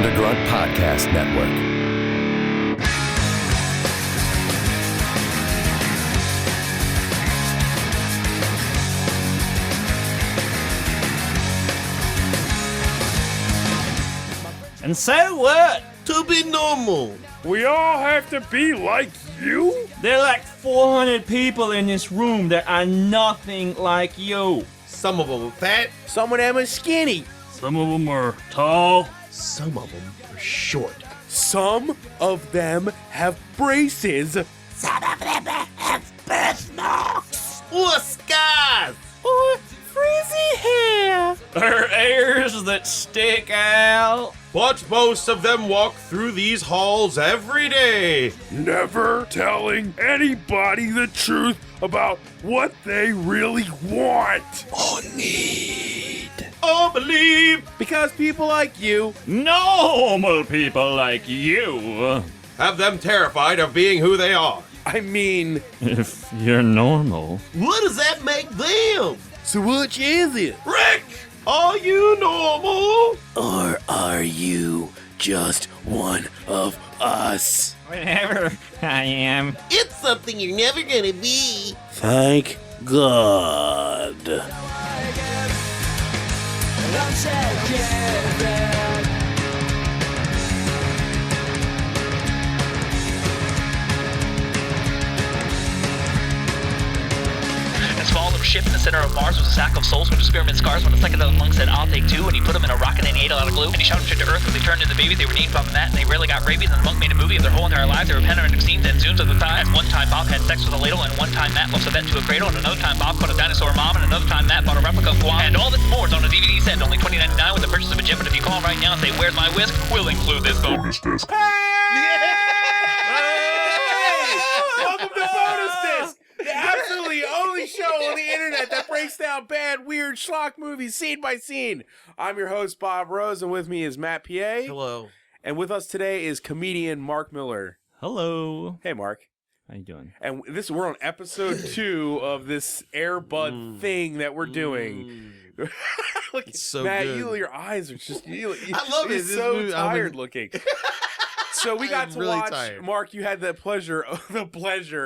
Undergrunt Podcast Network. And so what? To be normal. We all have to be like you? There are like 400 people in this room that are nothing like you. Some of them are fat. Some of them are skinny. Some of them are tall. Some of them are short. Some of them have braces. Some of them have birthmarks. Or scars. Or frizzy hair. Or ears that stick out. But most of them walk through these halls every day. Never telling anybody the truth about what they really want. Or need. Or believe. Because people like you Normal people like you. Have them terrified of being who they are. I mean, If you're normal. What does that make them? so which is it? Rick, are you normal? Or are you just one of us? Whatever I am. It's something you're never gonna be. Thank God. A small little ship in the center of Mars was a sack of souls with experiment scars. When a psychedelic monk said, I'll take two, and he put them in a rocket and he ate a lot of glue. And he shot them straight to Earth when they turned into babies. They were named Bob and Matt, and they rarely got rabies. And the monk made a movie of their whole entire lives. They were panoramic scenes and zooms of the time. One time Bob had sex with a ladle, and one time Matt lost a vet to a cradle, and another time Bob caught a dinosaur mom, and another time Matt bought a replica of Guam. And all this more is on a DVD set, only $20.99 with the purchase of a gem. But if you call right now and say, where's my whisk, we'll include this bonus disc. Welcome to Bonus Disc, the absolutely only show on the internet that breaks down bad, weird schlock movies scene by scene. I'm your host, Bob Rose, and with me is Matt P.A. Hello. And with us today is comedian Mark Miller. Hello. Hey, Mark. How you doing? And we're on episode 2 of this Air Bud thing that we're doing. Look, It's so Matt, good. your eyes are just. I love it. You're This so movie- tired looking. So we got I'm to really watch. tired. Mark, you had the pleasure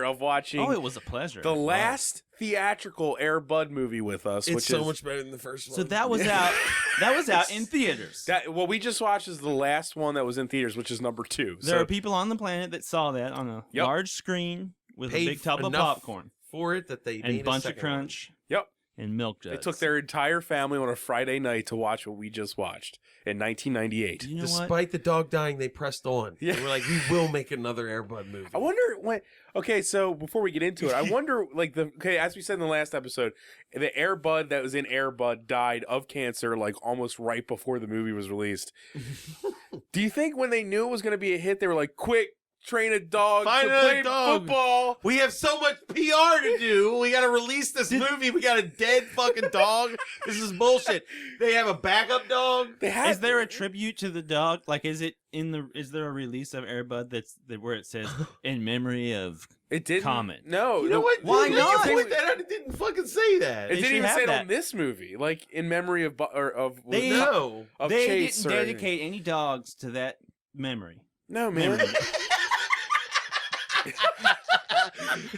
of watching. Oh, it was a pleasure. The last theatrical Air Bud movie with us, It's which so is much better than the first one. So that was out. That was out in theaters. that. What we just watched is the last one that was in theaters, which is number 2. There are people on the planet that saw that on a Yep. large screen with Paid a big tub of enough popcorn for it that they and made bunch a of second one. crunch Yep, and milk they jugs. took their entire family on a Friday night to watch what we just watched in 1998. You know what? Despite the dog dying, they pressed on. Yeah. They were like, we will make another Air Bud movie. I wonder when. Okay, so before we get into it, I wonder, as we said in the last episode, the Air Bud that was in Air Bud died of cancer, like almost right before the movie was released. Do you think when they knew it was going to be a hit, they were like, "Quick, train a dog Find to another play dog." football"? We have so much PR to do. We got to release this movie. We got a dead fucking dog. This is bullshit. They have a backup dog. They had. Is there a tribute to the dog? Like, is there a release of Air Bud where it says in memory of? It didn't. Comet. No, You know what? Why Dude, not? You point that out. It didn't fucking say that. It They didn't should even have say it that. on this movie, like in memory of They- No. of They Chase didn't or dedicate any dogs to that memory. No, man. Memory.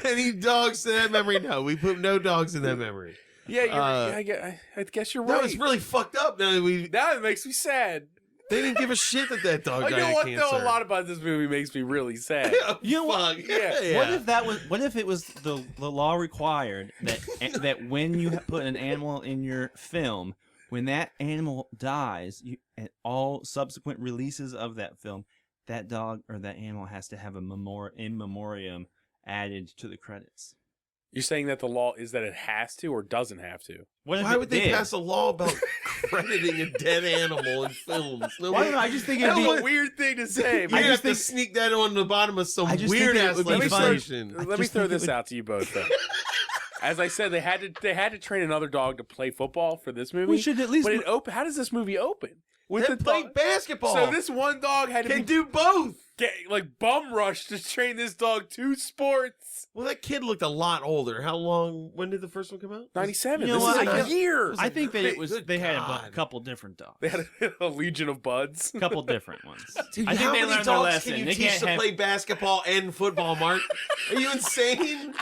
Any dogs to that memory? No, we put no dogs in that memory. Yeah, Uh, I guess you're That right. was really fucked up. Now Now it makes me sad. they didn't give a shit that dog You died know of what? cancer. Though a lot about this movie makes me really sad. You know what? Fuck. Yeah. What if it was the law required that when you put an animal in your film, when that animal dies, and all subsequent releases of that film, that dog or that animal has to have a in memoriam added to the credits. You're saying that the law is that it has to or doesn't have to? What if Why it would they did? pass a law about crediting a dead animal in films? No, I don't know. I just think it'd That's be. a weird thing to say. You man. have to sneak that on the bottom of some I just think weird it ass would be fun. legislation. Let me just throw think it this would- out to you both, though. As I said, they had to train another dog to play football for this movie. We should at least. But how does this movie open? With They play basketball. So this one dog had to can do both. get like bum rush to train this dog 2 sports. Well, that kid looked a lot older. How long? When did the first one come out? 97. You know This what? is I a guess- year. I think that it was. Good They had a God. couple different dogs. They had a legion of buds. A couple different ones. Dude, I think how they many learned their dogs lesson. can you They teach can't to have- play basketball and football, Mark? Are you insane?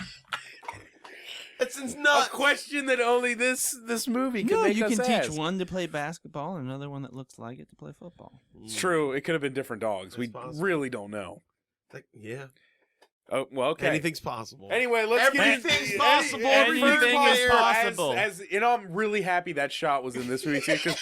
That's A nuts. question that only this movie can No, make you us can ask. teach one to play basketball and another one that looks like it to play football. It's true. It could have been different dogs. We That's possible. really don't know. Yeah. Oh, well, okay. Anything's possible. Anyway, let's Everything's get possible. Everything is possible. As I'm really happy that shot was in this movie too, because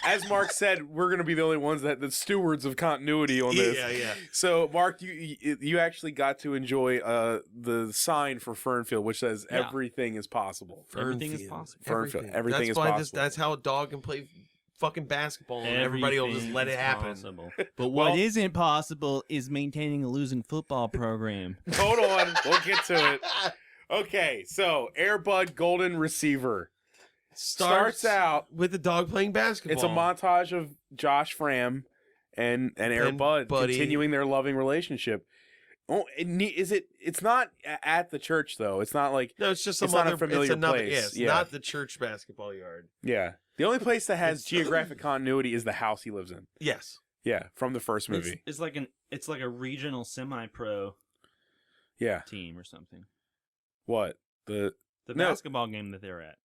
as Mark said, we're going to be the only ones the stewards of continuity on this. Yeah. So, Mark, you actually got to enjoy the sign for Fernfield, which says Yeah. everything is possible. Everything is Fernfield. possible. Fernfield. Everything that's is why possible. That's how a dog can play fucking basketball, and everybody will just let it Everything is happen. possible. But what isn't possible is maintaining a losing football program. Hold on, we'll get to it. Okay, so Airbud Golden Receiver starts out. with the dog playing basketball. It's a montage of Josh Fram and Airbud Buddy. continuing their loving relationship. Oh, it's not at the church though. It's not like No, it's just some it's not a other familiar it's another, place. Yeah, it's Yeah. not the church basketball yard. yeah. The only place that has geographic continuity is the house he lives in. Yes. Yeah, from the first movie. It's like a regional semi-pro Yeah. team or something. What? The No. basketball game that they're at.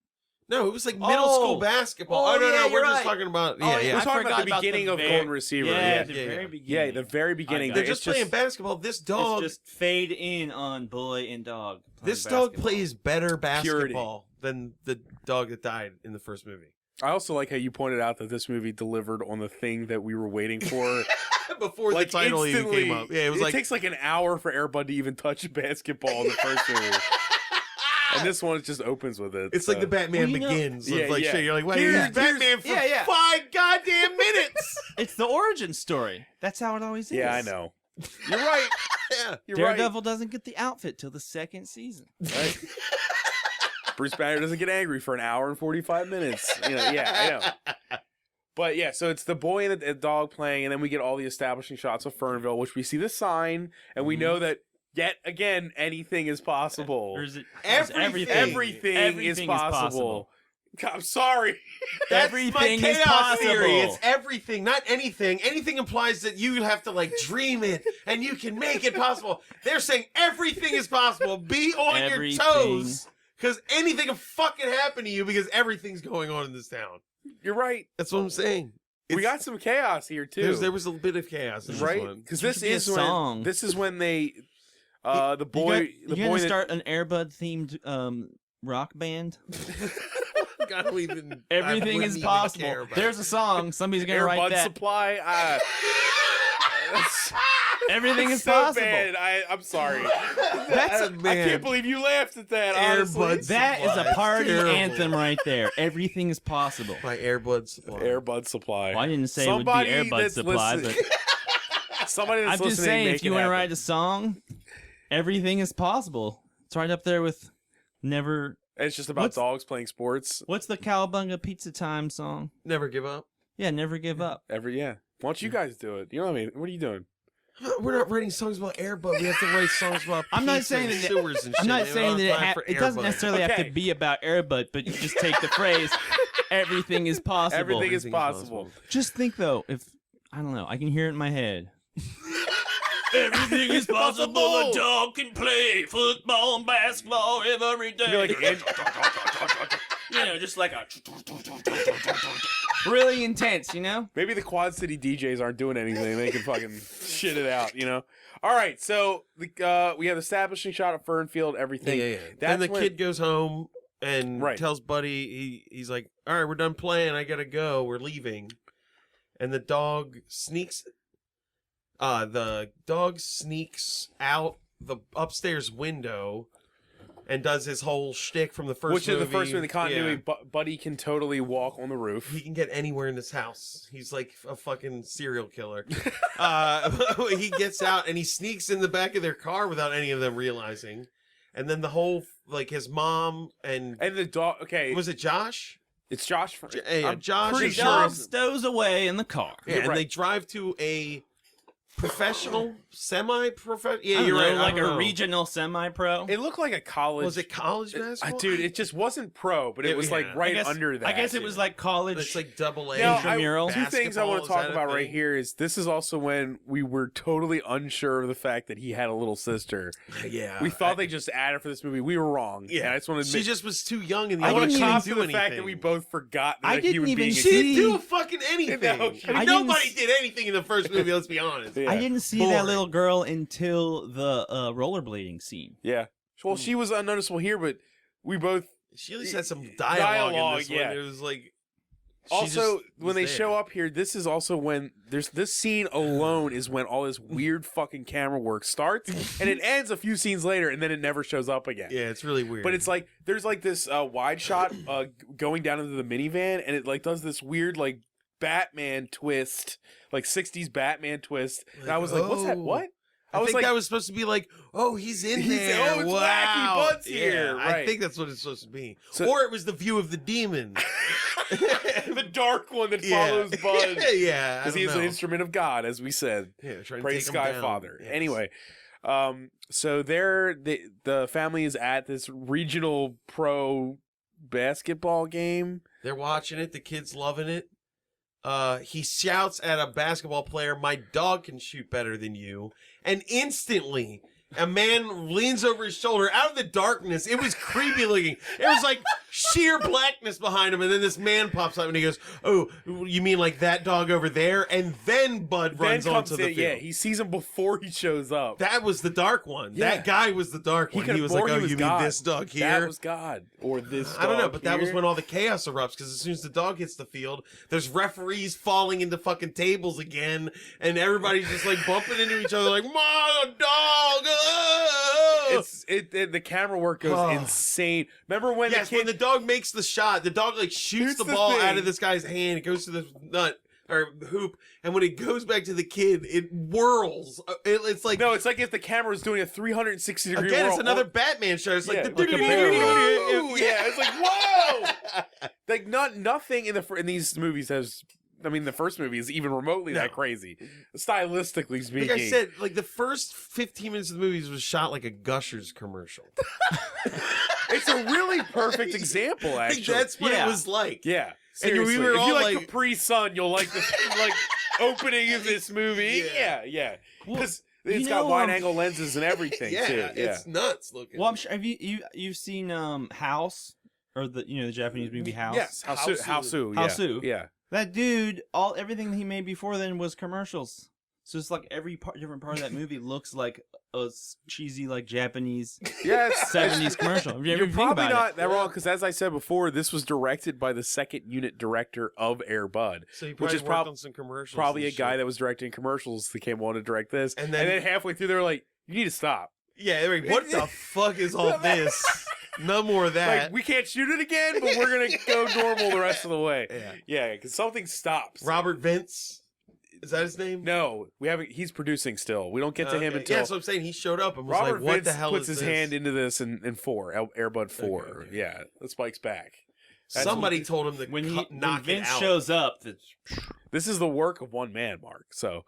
No, it was like middle school basketball. Oh, Oh, no, yeah, we're you're just right. talking about Oh, yeah. We're I talking about forgot the beginning of Golden Receiver. Yeah, Yeah. the very beginning. Yeah, the very beginning. They're They're just playing basketball. This dog, It's just fade in on boy and dog. playing this dog basketball. plays better Purity. basketball than the dog that died in the first movie. I also like how you pointed out that this movie delivered on the thing that we were waiting for. Before Like the title even instantly. came up. Yeah, it was like takes like an hour for Airbud to even touch basketball in the first movie. And this one just opens with it. it's so. like the Batman Well, you know- Begins. Yeah, Of like yeah. shit. You're like, wait, Here's- he's Batman for yeah. 5 goddamn minutes. It's the origin story. That's how it always is. Yeah, I know. You're right. Yeah. You're Daredevil doesn't get the outfit till the second season. right. Bruce Banner doesn't get angry for an hour and 45 minutes. Yeah, I know. But yeah, so it's the boy and the dog playing, and then we get all the establishing shots of Fernville, which we see the sign, and we know that yet again anything is possible. Or is it Everything. Everything is possible. I'm sorry. That's Everything my is chaos theory. possible. It's everything, not anything. Anything implies that you have to like dream it and you can make it possible. They're saying everything is possible. Be on your Everything. toes. Because anything can fucking happen to you because everything's going on in this town. You're right. That's what I'm saying. We got some chaos here too. There was a bit of chaos in this right? one. Because Should this be a is song. when they the boy You the gonna boy that- start an Airbud themed rock band? I don't even. Everything is possible. There's a song. Somebody's gonna write Airbud that. Supply. Everything is so possible. bad. I'm sorry. That's a man. I can't believe you laughed at that. Honestly. Airbud That is Supply. a party Terrible. anthem right there. Everything is possible. My Airbud Supply. Airbud Supply. Well, I didn't say Somebody it would be Airbud that's Supply, listen- but Somebody that's I'm just listening, saying, make if you it want to happen. write a song, everything is possible. It's right up there with never. It's just about What's- dogs playing sports. What's the Cowabunga Pizza Time song? Never give up. Yeah, never give up. Why don't you guys do it? You know what I mean? What are you doing? We're not writing songs about Airbud. We have to write songs about I'm not pizza saying and that- sewers and shit. I'm not We saying don't that have time for it doesn't Airbud. necessarily have Okay. to be about Airbud, but you just take the phrase "everything is possible." Everything is Everything is possible. Just think though, if I don't know, I can hear it in my head. Everything is possible. A dog can play football and basketball every day. You're like, You know, just like a really intense, you know? maybe the Quad City DJs aren't doing anything. They can fucking shit it out, you know? All right, so we have establishing shot of Fernfield, everything. Yeah. That's Then the when- kid goes home and Right. tells Buddy, he's like, all right, we're done playing. I got to go. We're leaving. And the dog sneaks out the upstairs window and does his whole shtick from the first Which movie. is the first movie, the continuity. Yeah. Buddy can totally walk on the roof. He can get anywhere in this house. He's like a fucking serial killer. He gets out and he sneaks in the back of their car without any of them realizing. and then the whole like his mom and the dog. Okay, was it Josh? it's Josh. I'm Josh pretty is sure Dog it's- stows away in the car. Yeah, You're and right. they drive to a professional, semi-professional. Yeah, I don't you're know, right. I like don't a know. regional semi-pro. It looked like a college. Was it college basketball? Dude, it just wasn't pro, but it was like Yeah. right I guess, under that. I guess it was like college. It's like double A. Now, intramural. two things I want to Basketball, talk is that a about right thing? here is this is also when we were totally unsure of the fact that he had a little sister. Yeah, We thought they just added for this movie. We were wrong. Yeah, and I just want to she admit, just was too young and I want want to to cop do to the anything. fact that we both forgot that I he didn't was even being She see- didn't do fucking anything. No, I mean, I didn't nobody s- did anything in the first movie. Let's be honest. Yeah. I didn't see Boring. that little girl until the rollerblading scene. Yeah. Well, she was unnoticeable here, but we both. She at least had some dialogue in this yeah. one. It was like. Also, when they show up here, this is also when there's this scene alone is when all this weird fucking camera work starts, and it ends a few scenes later, and then it never shows up again. Yeah, it's really weird. But it's like there's like this wide shot going down into the minivan, and it like does this weird like Batman twist, like 60s Batman twist. And I was like, what's that? oh. What? I was think like, that was supposed to be like, oh, he's in He's- there. oh, it's wow. wacky Bud's here. Yeah, I Right. think that's what it's supposed to be. So- Or it was the view of the demon. the dark one that Yeah. follows Bud. Yeah, Because he is an instrument of God, as we said. Yeah, trying to Praise take him Sky down. Father. Yes. Anyway, so the family is at this regional pro basketball game. They're watching it. The kid's loving it. He shouts at a basketball player, "My dog can shoot better than you." And instantly, a man leans over his shoulder out of the darkness. It was creepy looking. It was like sheer blackness behind him. And then this man pops up and he goes, "Oh, you mean like that dog over there?" And then Bud runs onto the field. Yeah, he sees him before he shows up. That was the dark one. Yeah. That guy was the dark one. He was like, "Oh, you mean God. this dog here?" That was God. Or this I don't know, dog but that was here. when all the chaos erupts, because as soon as the dog hits the field, there's referees falling into fucking tables again, and everybody's just like bumping into each other like, "Ma, the dog!" oh!" The camera work goes Oh. insane. Remember when Yes, the kid when the dog makes the shot, the dog like shoots the the ball thing. out of this guy's hand, it goes to the nut or hoop, and when it goes back to the kid, it whirls. It's like No, it's like if the camera was doing a 360 degree again, whirl. it's another Batman show. It's like Yeah, the like a barrel roll. yeah, Yeah, it's like whoa. Like nothing in these movies has. I mean, the first movie is even remotely that No. crazy, stylistically speaking. Like I said, like the first 15 minutes of the movie was shot like a Gushers commercial. it's a really perfect example. Like, Actually, that's what Yeah. it was like. yeah. And we Seriously. were if all you like like- Capri Sun, you'll like the like opening of this movie. Yeah. Yeah. Well, Because you it's got know, wide angle lenses and everything Yeah, too. Yeah. it's nuts looking. Well, I'm sure. Have you've seen House or the the Japanese movie House? Yes, How-Su. How-Su. Yeah. That dude, everything that he made before then was commercials. So it's like every different part of that movie looks like a cheesy like Japanese Yes. 70s commercial. If you ever You're think probably about not it. that wrong because, as I said before, this was directed by the second unit director of Air Bud, so he which probably is worked on some commercials. probably a and guy shit. that was directing commercials that came on to direct this. And And then- then halfway through, they were like, "You need to stop. Yeah, they're like, what the fuck is all this? No more of that. Like, we can't shoot it again, but we're gonna go normal the rest of the way." Yeah. Yeah, because something stops. Robert Vince, is that his name? No, we haven't. He's producing still. We don't get to him Okay. until Yeah, that's what I'm saying. He showed up and was Robert like, "What Vince the hell puts is his this?" hand into this in 4, Air Bud 4. Okay. Yeah, that spikes back. That's Somebody told him to When knock Vince it out. shows up, This is the work of one man, Mark. So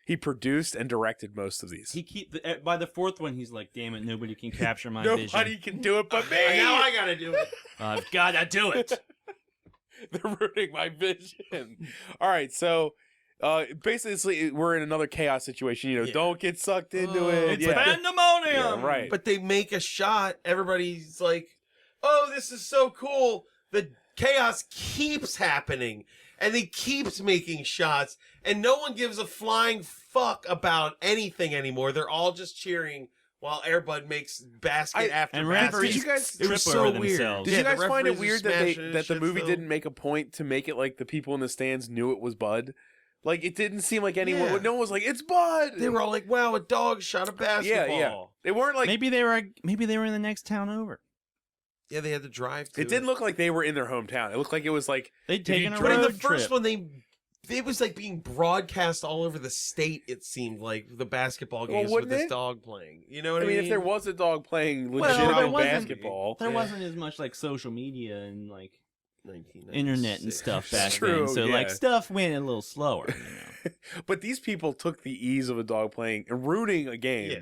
he produced and directed most of these. he by the fourth one, he's like, "Damn it, nobody can capture my Nobody vision. can do it but me. Now I gotta do it. I've gotta do it." They're ruining my vision. All right, so basically, we're in another chaos situation. Yeah. Don't get sucked into Oh, it. It's Yeah. pandemonium. Yeah, right. But they make a shot. Everybody's like, "Oh, this is so cool." The chaos keeps happening, and he keeps making shots, and no one gives a flying fuck about anything anymore. They're all just cheering while Air Bud makes basket after And basket. referees Did you guys- It was trip so over weird. themselves. Did Yeah, you the guys find it referees are weird smashing that the shit movie still. didn't make a point to make it like the people in the stands knew it was Bud? Like, it didn't seem like anyone. Yeah. No one was like, "It's Bud." They were all like, "Wow, a dog shot a basketball." yeah. They weren't like. Maybe they were in the next town over. Yeah, they had to drive to It didn't look like they were in their hometown. It looked like it was like They'd If you taken a But in road the first trip. one, they It was like being broadcast all over the state. It seemed like the basketball games with this dog playing. You know what I mean? If there was a dog playing Well, there legitimate wasn't- basketball, There wasn't as much like social media and like 1996. internet and stuff back True, then, so yeah. like stuff went a little slower. You know? but these people took the ease of a dog playing and ruining a game. Yeah.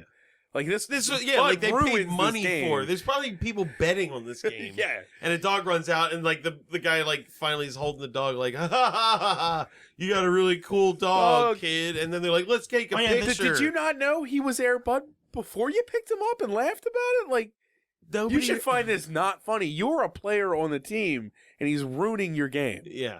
Like this So, is yeah, like they ruins paid this money game. for it. There's probably people betting on this game. Yeah. And a dog runs out, and like the guy like finally is holding the dog, like ha ha ha ha ha. You got a really cool dog, kid. And then they're like, let's take a picture. Did you not know he was Air Bud before you picked him up and laughed about it? Like, you should find this not funny. You're a player on the team, and he's ruining your game. Yeah.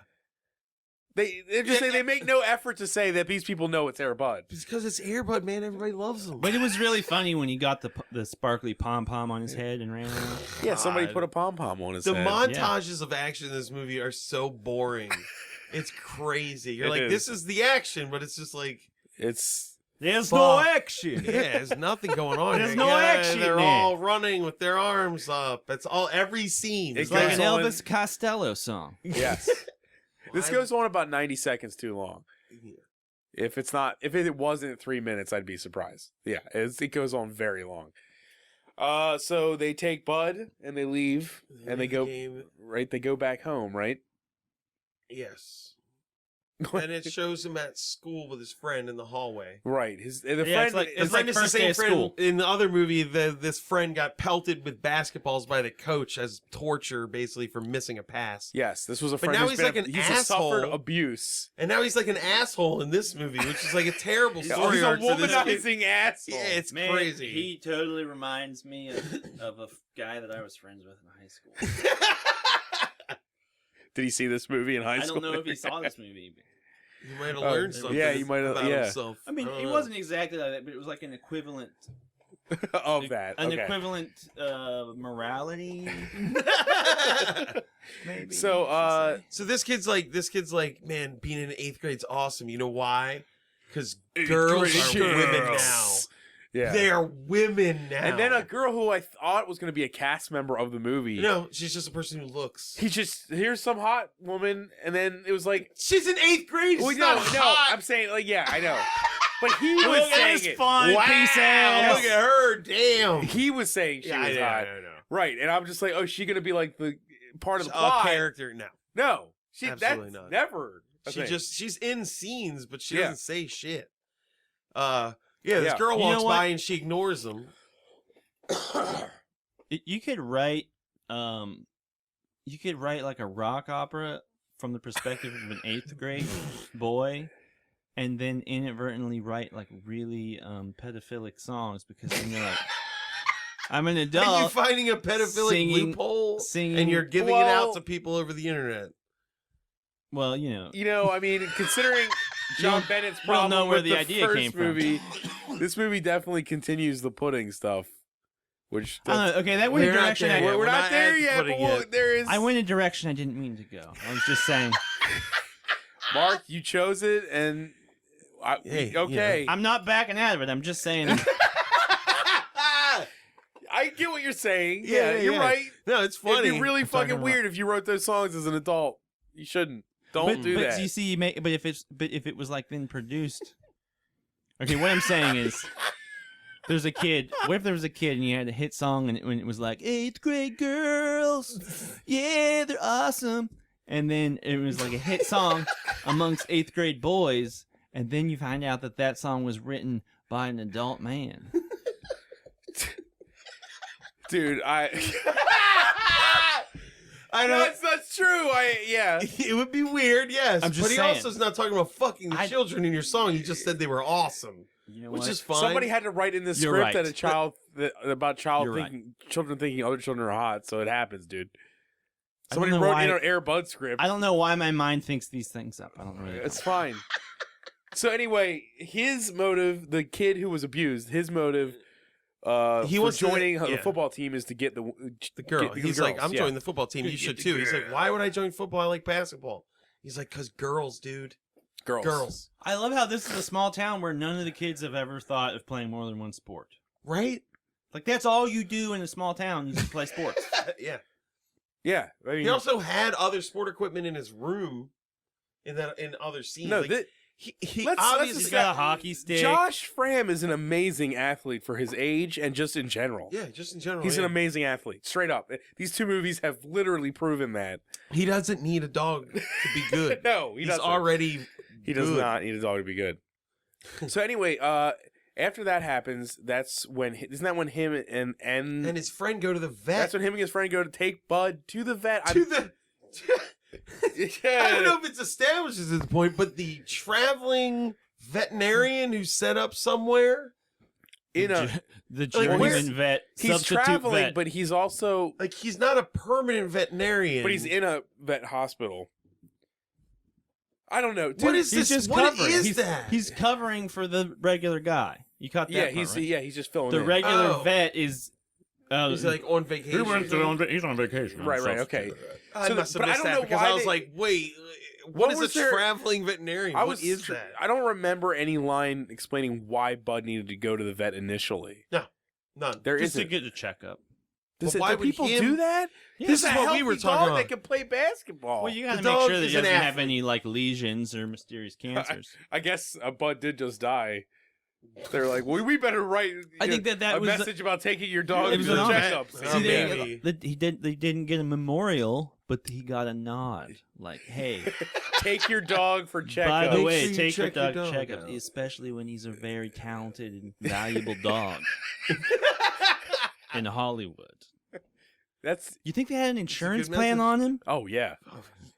They're just saying they make no effort to say that these people know it's Air Bud. It's because it's Air Bud, man. Everybody loves him. But it was really funny when he got the sparkly pom pom on his head and ran around. Yeah, somebody God. put a pom pom on his The head. montages of action in this movie are so boring. It's crazy. You're It like, is. this is the action, but it's just like, It's There's Fuck. no action. yeah, there's nothing going on. There's here. no Yeah, action They're there. all running with their arms up. It's all every scene. It It's like an goes on- Elvis Costello song. yes. This goes on about 90 seconds too long. If it wasn't 3 minutes, I'd be surprised. Yeah, it goes on very long. So they take Bud and they leave and they go right. They go back home, right? Yes. And it shows him at school with his friend in the hallway. Right. The Yeah, friend. it's like- The it's friend is the first day same of friend school. in the other movie. This friend got pelted with basketballs by the coach as torture, basically for missing a pass. yes, this was a But friend. now who's he's been- like an he's asshole. suffered abuse. And now he's like an asshole in this movie, which is like a terrible story he's a arc for this kid. womanizing asshole. Yeah, it's Man, crazy. He totally reminds me of a guy that I was friends with in high school. Did he see this movie in high I school? don't know if he saw this movie. But You might have learned something. yeah, you might have- about yeah. himself. I mean, don't it know. wasn't exactly like that, but it was like an equivalent of that. An Okay. equivalent morality. Maybe. So, So this kid's like, man, being in 8th grade's awesome. You know why? Because Eighth girls grade are women now. girls. Yeah. They are women now. And then a girl who I thought was going to be a cast member of the movie. No, she's just a person who looks. Here's some hot woman, and then it was like, She's in 8th grade. well, She's no, not hot. I'm saying, like, yeah, I know. But he was Look at saying this it. fun piece Wow, of look at her. Damn. He was saying she was hot. know. Right. And I'm just like, oh, is she going to be like the part of the A plot? character. No. No. Absolutely That's not. never a thing. She's in scenes, but she Yeah. doesn't say shit. This Yeah. girl You know walks what? by and she ignores him. You could write, like a rock opera from the perspective of an 8th grade boy, and then inadvertently write like really pedophilic songs because then you're like, I'm an Are you adult finding a pedophilic singing- loophole singing. and you're giving it out Well- to people over the internet? Well, you know, You know, I mean, considering John Bennett's you don't problem know where with the the idea first came from. movie, this movie definitely continues the pudding stuff. Which I don't know, okay, that went a We're not direction. there I, yet. we're We're not not there at the yet, pudding but yet. there is. I went a direction I didn't mean to go. I was just saying, Mark, you chose it, and Hey, okay. I'm not backing out of it. I'm just saying. I get what you're saying. Yeah, Yeah, you're yeah. right. No, it's funny. It'd be really I'm talking fucking about- weird if you wrote those songs as an adult. You shouldn't. Don't do that. You see, but if it was like then produced. Okay, what I'm saying is, there's a kid. What if there was a kid and you had a hit song and when it was like 8th grade girls, yeah, they're awesome, and then it was like a hit song amongst 8th grade boys, and then you find out that song was written by an adult man. Dude, I know. that's true. Yeah. It would be weird, yes. I'm just but he saying. also is not talking about fucking the children in your song. You just said they were awesome, You know which what? is fine. Somebody had to write in the You're script right. that You're right. children thinking other children are hot, so it happens, dude. I don't Somebody know wrote why- in an Air Bud script. I don't know why my mind thinks these things up. I don't really. It's fine. So anyway, his motive, the kid who was abused, his motive He for wants to- joining yeah. the football team is to get the girl. Get He's the like, girls, I'm yeah. joining the football team. You Get should the too. He's like, girl. why would I join football? I like basketball. He's like, because girls, dude. girls. Girls. I love how this is a small town where none of the kids have ever thought of playing more than one sport. Right? Like that's all you do in a small town. You just play sports. Yeah. Yeah, I mean, He also had other sport equipment in his room in other scenes. No, like, he let's obviously He's got a hockey stick. Josh Fram is an amazing athlete for his age and just in general. Yeah, just in general. He's an amazing athlete, straight up. These two movies have literally proven that. He doesn't need a dog to be good. No, He's doesn't. already He does good. not need a dog to be good. So anyway, after that happens, isn't that when him and his friend go to the vet. that's when him and his friend go to take Bud to the vet. I don't know if it's established at this point, but the traveling veterinarian who's set up somewhere. The Like, journeyman vet. He's substitute traveling, vet. but he's also Like, he's not a permanent veterinarian. but he's in a vet hospital. I don't know. Dude, What is He's this? just What covering. is he's, that? He's covering for the regular guy. You caught that? yeah, part, he's right? he's just filling The in. regular Oh. vet is. He's like on vacation. He's on vacation. Right, okay. I So must have but I missed don't that know because why I was they- like, wait, What what is was a there- traveling veterinarian? What is that? I don't remember any line explaining why Bud needed to go to the vet initially. None. There Just to isn't. get a checkup. Does But why do would people him- do that? Yeah, This This is is a what we healthy were talking dog about. that can play basketball. Well, you got to The make dog sure that is he an doesn't have athlete. any like lesions or mysterious cancers. I guess a Bud did just die. They're like, well, we better write. I think that a was message about taking your dog It to was the an honor. checkups. Oh, See, baby. they didn't get a memorial, but he got a nod. Like, hey, Take your dog for checkups. by the Make way, sure you take your check your dog dog checkups, out. especially when he's a very talented and valuable dog in Hollywood. That's You think they had an insurance good plan message. on him? oh yeah.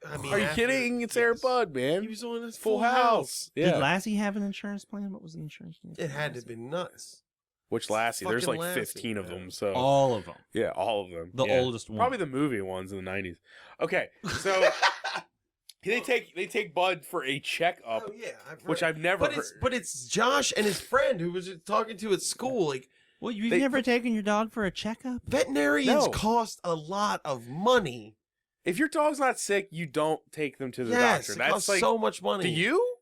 I mean, Are you after- kidding? It's Air yes. Bud, man. He was on his Full House. Did Yeah. Lassie have an insurance plan? What was the insurance plan? It had to be nuts. Which Lassie? There's Fucking like Lassie, 15 of man. them. So All of them. yeah, all of them. The Yeah. oldest one. Probably the movie ones in the 90s. Okay, so they take Bud for a checkup, Oh yeah, which I've never But heard. it's Josh and his friend who was talking to at school. Like, Well, you've They- never taken your dog for a checkup? veterinarians No. cost a lot of money. If your dog's not sick, you don't take them to the Yes, doctor. it That's costs like so much money. Do you?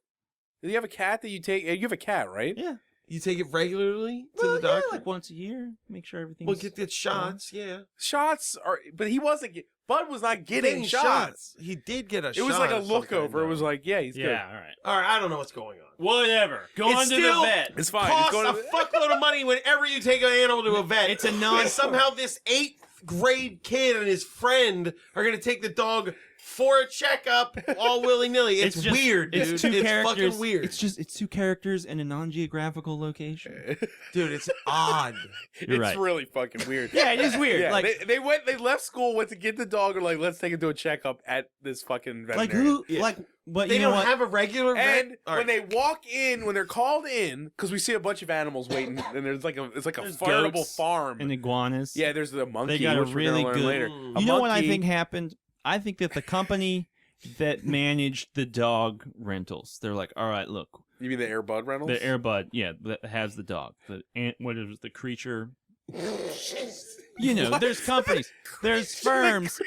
Do you have a cat that you take? You have a cat, right? Yeah. You take it regularly to Well, the doctor? yeah, like once a year. Make sure everything's. Well, get shots, yeah. Shots are, but he wasn't. Bud was not getting shots. He did get a shot. It was like a of some look kind, over. It though. was like, yeah, he's Yeah, all right. All right, I don't know what's going on. Whatever. Go It's on to still- the vet. good. It's fine. Costs Just go a to fuckload of money whenever you take an animal to a vet. It's a non- And somehow this 8th grade kid and his friend are going to take the dog for a checkup all willy-nilly. It's just- weird, dude. It's two characters. fucking weird. It's two characters in a non-geographical location. Dude, it's odd. You're it's right. really fucking weird. Yeah, it is weird. Yeah, like, they left school, went to get the dog, and like, let's take him to a checkup at this fucking veterinarian. who? Yeah. Like, but They you know don't what? have a regular And vet. All when right. they walk in, when they're called in, because we see a bunch of animals waiting, and it's like a There's veritable goats farm. and iguanas. Yeah, there's the monkey. They got a which we're gonna really learn good. later. Mm. A You know what I monkey- think happened? I think that the company that managed the dog rentals, they're like, all right, look, You mean the Air Bud Reynolds? the Airbud, yeah, that has the dog. What is the creature? You know, there's companies, there's firms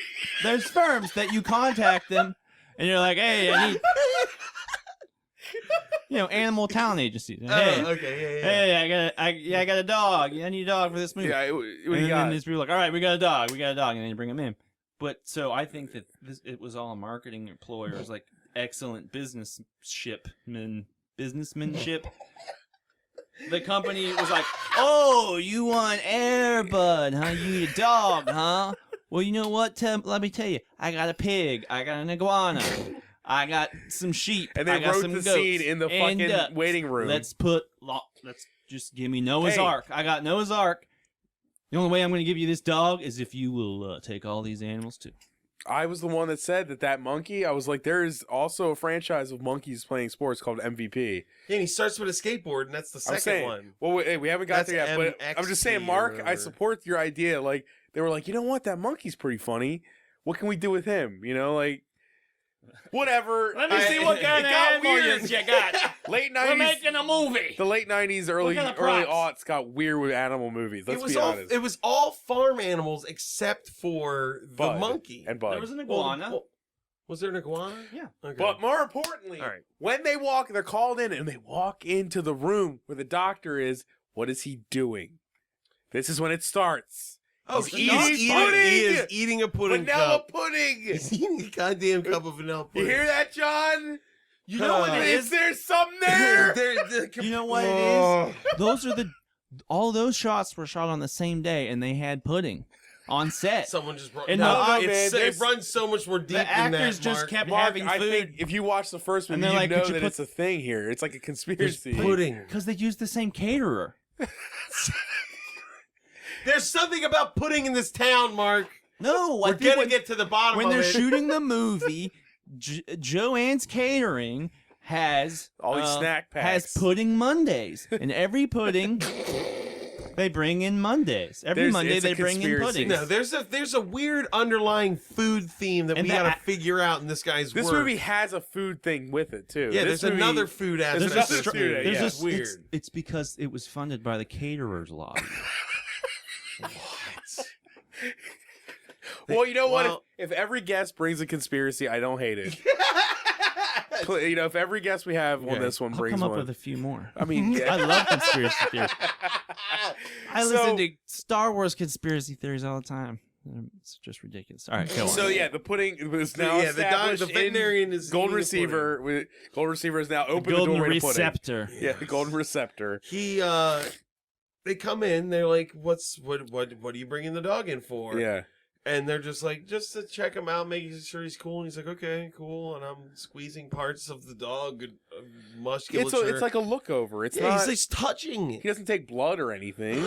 that you contact them, and you're like, hey, I need, animal talent agencies. Hey, Oh, okay, yeah. hey, I got a dog. I need a dog for this movie. Yeah, what do you And got? then these people are like, all right, we got a dog, and then you bring him in. But so I think that it was all a marketing ploy. It was like excellent businessmanship. The company was like, oh, you want Airbud, huh? You need a dog, huh? Well, you know what? Let me tell you, I got a pig, I got an iguana, I got some sheep, And they I got wrote some the goats scene in the and fucking ducks. waiting room. Let's just give me Noah's Hey. Ark. I got Noah's Ark. The only way I'm going to give you this dog is if you will take all these animals too. I was the one that said that monkey. I was like, there is also a franchise of monkeys playing sports called MVP. Yeah, and he starts with a skateboard, and that's the I'm second saying, one. well, we haven't got That's there yet, but I'm just saying, MXP or Mark, I whatever. support your idea. Like, they were like, you know what? That monkey's pretty funny. What can we do with him? You know, like, whatever. Let me see what kind it of got animal weird. you got. Late We're 90s. making a movie. The late 90s, early kind of early props? aughts got weird with animal movies. Let's be all, honest. It was all farm animals except for the Bud monkey. and Bud. There was an Well, iguana. well, was there an iguana? Yeah. Okay. But more importantly, All right. when they walk, they're called in and they walk into the room where the doctor is. What is he doing? This is when it starts. oh, he's he's eating eating, pudding! he is eating a pudding Vanilla cup. pudding. He's eating a goddamn cup of vanilla You pudding. hear that, John? You know what it Is is? there something there? You know what it is? Those are all those shots were shot on the same day, and they had pudding on set. Someone just brought. And No, no, it runs so much more deep the than actors that. just Mark. kept Mark, having I food think if you watch the first one, And you they're like, know could you that put- it's a thing here. It's like a There's conspiracy. pudding. because they used the same caterer. There's something about pudding in this town, Mark. No, We're gonna get to the bottom when of they're it. shooting the movie. Joanne's Catering has All these snack packs. has pudding Mondays, and every pudding they bring in Mondays. Every Monday it's a they bring in conspiracy. pudding. No, there's a weird underlying food theme that And we gotta figure out in this guy's This work. movie has a food thing with it too. Yeah, This there's movie- another food aspect. another to this food, movie. yeah. It's weird. It's because it was funded by the caterers lobby. Well, you know what? Well- If every guest brings a conspiracy, I don't hate it. You know, if every guest we have on Okay. this one I'll brings come up one, with a few more. I mean, I love conspiracy theories. I So- listen to Star Wars conspiracy theories all the time. It's just ridiculous. All right, go on. So yeah, the pudding is now yeah, the established. veterinarian in is Golden eating the pudding. Receiver. Golden Receiver is now open the Golden doorway to pudding. receptor. Yeah, the Golden Receptor. They come in. They're like, what are you bringing the dog in for? Yeah. And they're just like, just to check him out, making sure he's cool. And he's like, okay, cool. And I'm squeezing parts of the dog, musculature. It's like a look over. It's yeah, not. he's touching He it. doesn't take blood or anything.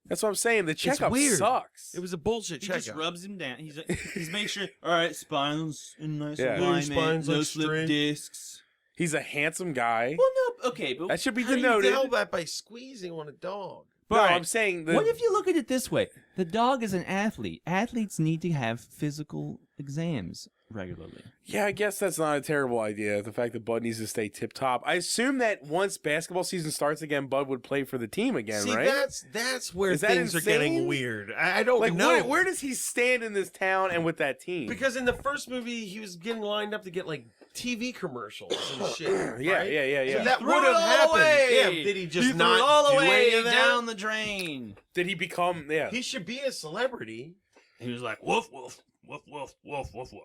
That's what I'm saying. The checkup weird. sucks. It was a bullshit He checkup. just rubs him down. He's making sure. All right, spinals in nice Yeah. alignment. Spine's No like slip straight. discs. He's a handsome guy. Well, no, okay, but That should be How do you denoted. tell that by squeezing on a dog? No, Right. I'm saying the, what if you look at it this way? The dog is an athlete. Athletes need to have physical exams regularly. Yeah, I guess that's not a terrible idea. The fact that Bud needs to stay tip top. I assume that once basketball season starts again, Bud would play for the team again, See, right? that's where Is that things are getting insane? weird. I don't Like, know. where does he stand in this town and with that team? Because in the first movie, he was getting lined up to get like TV commercials and shit. yeah, right? yeah. So that Threw would it have all happened. away. Yeah, did he just He threw not it all do away any of that? down the drain? Did he become? Yeah. He should be a celebrity. He was like, woof, woof, woof, woof, woof, woof, woof.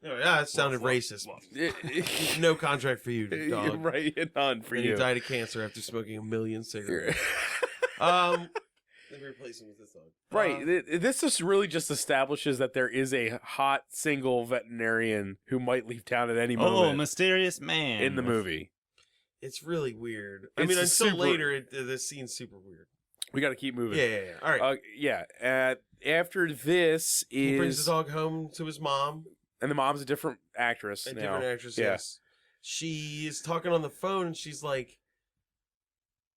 Yeah, that sounded racist. No contract for you, dog. Right, none for And you. he died of cancer after smoking 1 million cigarettes. Let me replace him with this dog. Right. This just really just establishes that there is a hot single veterinarian who might leave town at any Oh, moment mysterious man. in the movie. It's really weird. I It's mean, a until super- later, this scene's super weird. We got to keep moving. Yeah. All right. Yeah. After this He brings is, the dog home to his mom. and the mom's a different actress A now. different actress, Yeah. yes. She is talking on the phone, and she's like,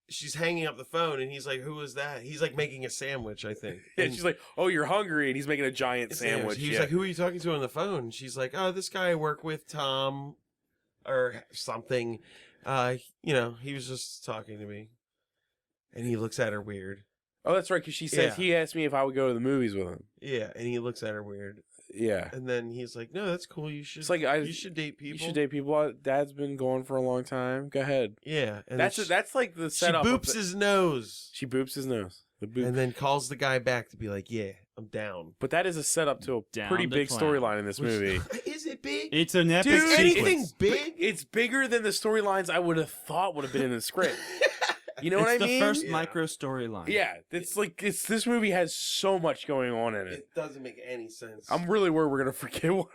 she's hanging up the phone, and he's like, "Who is that?" He's like making a sandwich, I think. Yeah, And she's like, "Oh, you're hungry," and he's making a giant a sandwich. He was yeah. like, "Who are you talking to on the phone?" And she's like, "Oh, this guy I work with, Tom, or something. He was just talking to me." And he looks at her weird. "Oh, that's right," because she says Yeah. he asked me if I would go to the movies with him. Yeah, and he looks at her weird. Yeah. And then he's like, "No, that's cool. You should. It's like you should date people. You should date people. Dad's been going for a long time. Go ahead. Yeah, and That's like the she setup. boops his nose, She boops his nose. The boop. and then calls the guy back to be like, "Yeah, I'm down." But that is a setup to a Down pretty the big clown. storyline in this movie. Is it big? It's an epic Dude, Anything sequence. big? It's bigger than the storylines I would have thought would have been in the script. You know what I It's mean? the first Yeah. micro storyline. Yeah, this movie has so much going on in it. It doesn't make any sense. I'm really worried we're gonna forget what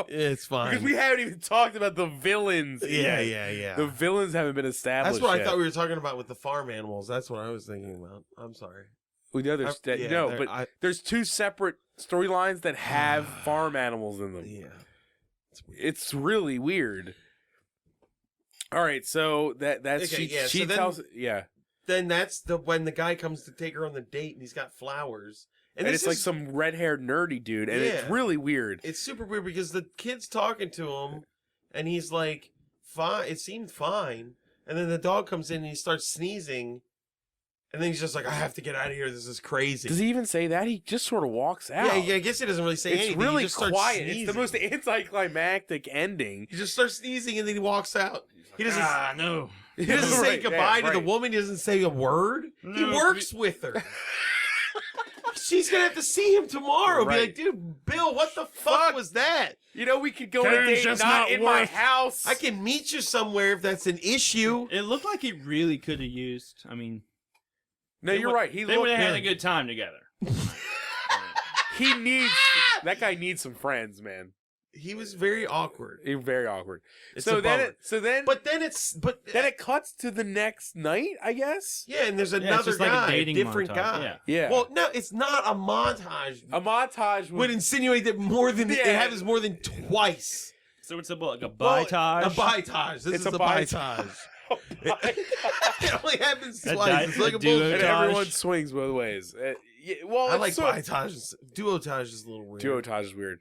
It's fine. because we haven't even talked about the villains. yeah. yet. The villains haven't been established. That's what I yet. thought we were talking about with the farm animals. That's what I was thinking about. I'm sorry. We know there's I- yeah, no, there- but I- there's two separate storylines that have farm animals in them. Yeah. It's weird. It's really weird. All right, so that's Okay, yeah, she so then- tells Then that's when the guy comes to take her on the date and he's got flowers. and this it's like is- some red-haired nerdy dude, and it's Yeah. really weird. It's super weird because the kid's talking to him and he's like, fine. It seemed fine. And then the dog comes in and he starts sneezing. And then he's just like, I have to get out of here. This is crazy. Does he even say that? He just sort of walks out. Yeah, I guess he doesn't really say It's anything. really he just starts quiet. Sneezing. It's the most anticlimactic ending. He just starts sneezing and then he walks out. He doesn't. no. He doesn't say Right, goodbye yeah, to the right. woman. He doesn't say a word. He No, works with her. She's gonna have to see him tomorrow. Right. Be like, dude, Bill, what the fuck was that? You know, we could go on a date not in my house. I can meet you somewhere if that's an issue. It looked like he really could have used. I mean, No, you're right. They would have had a good time together. He needs that guy needs some friends, man. He was very awkward. He's very awkward. It's So a then, bummer. but then it cuts to the next night, I guess. yeah, and there's Yeah, it's another just guy, like a dating different montage. guy. Yeah. Well, no, it's not a montage. A montage Would insinuate that more than it happens more than twice. So it's like a Well, bitage. A bitage. This It's is a a bitage. It only happens A twice. It's like a bullshit. and duotage. everyone swings both ways. Well, I it's like sort of- bitages. Duotage is a little weird. Duotage is weird.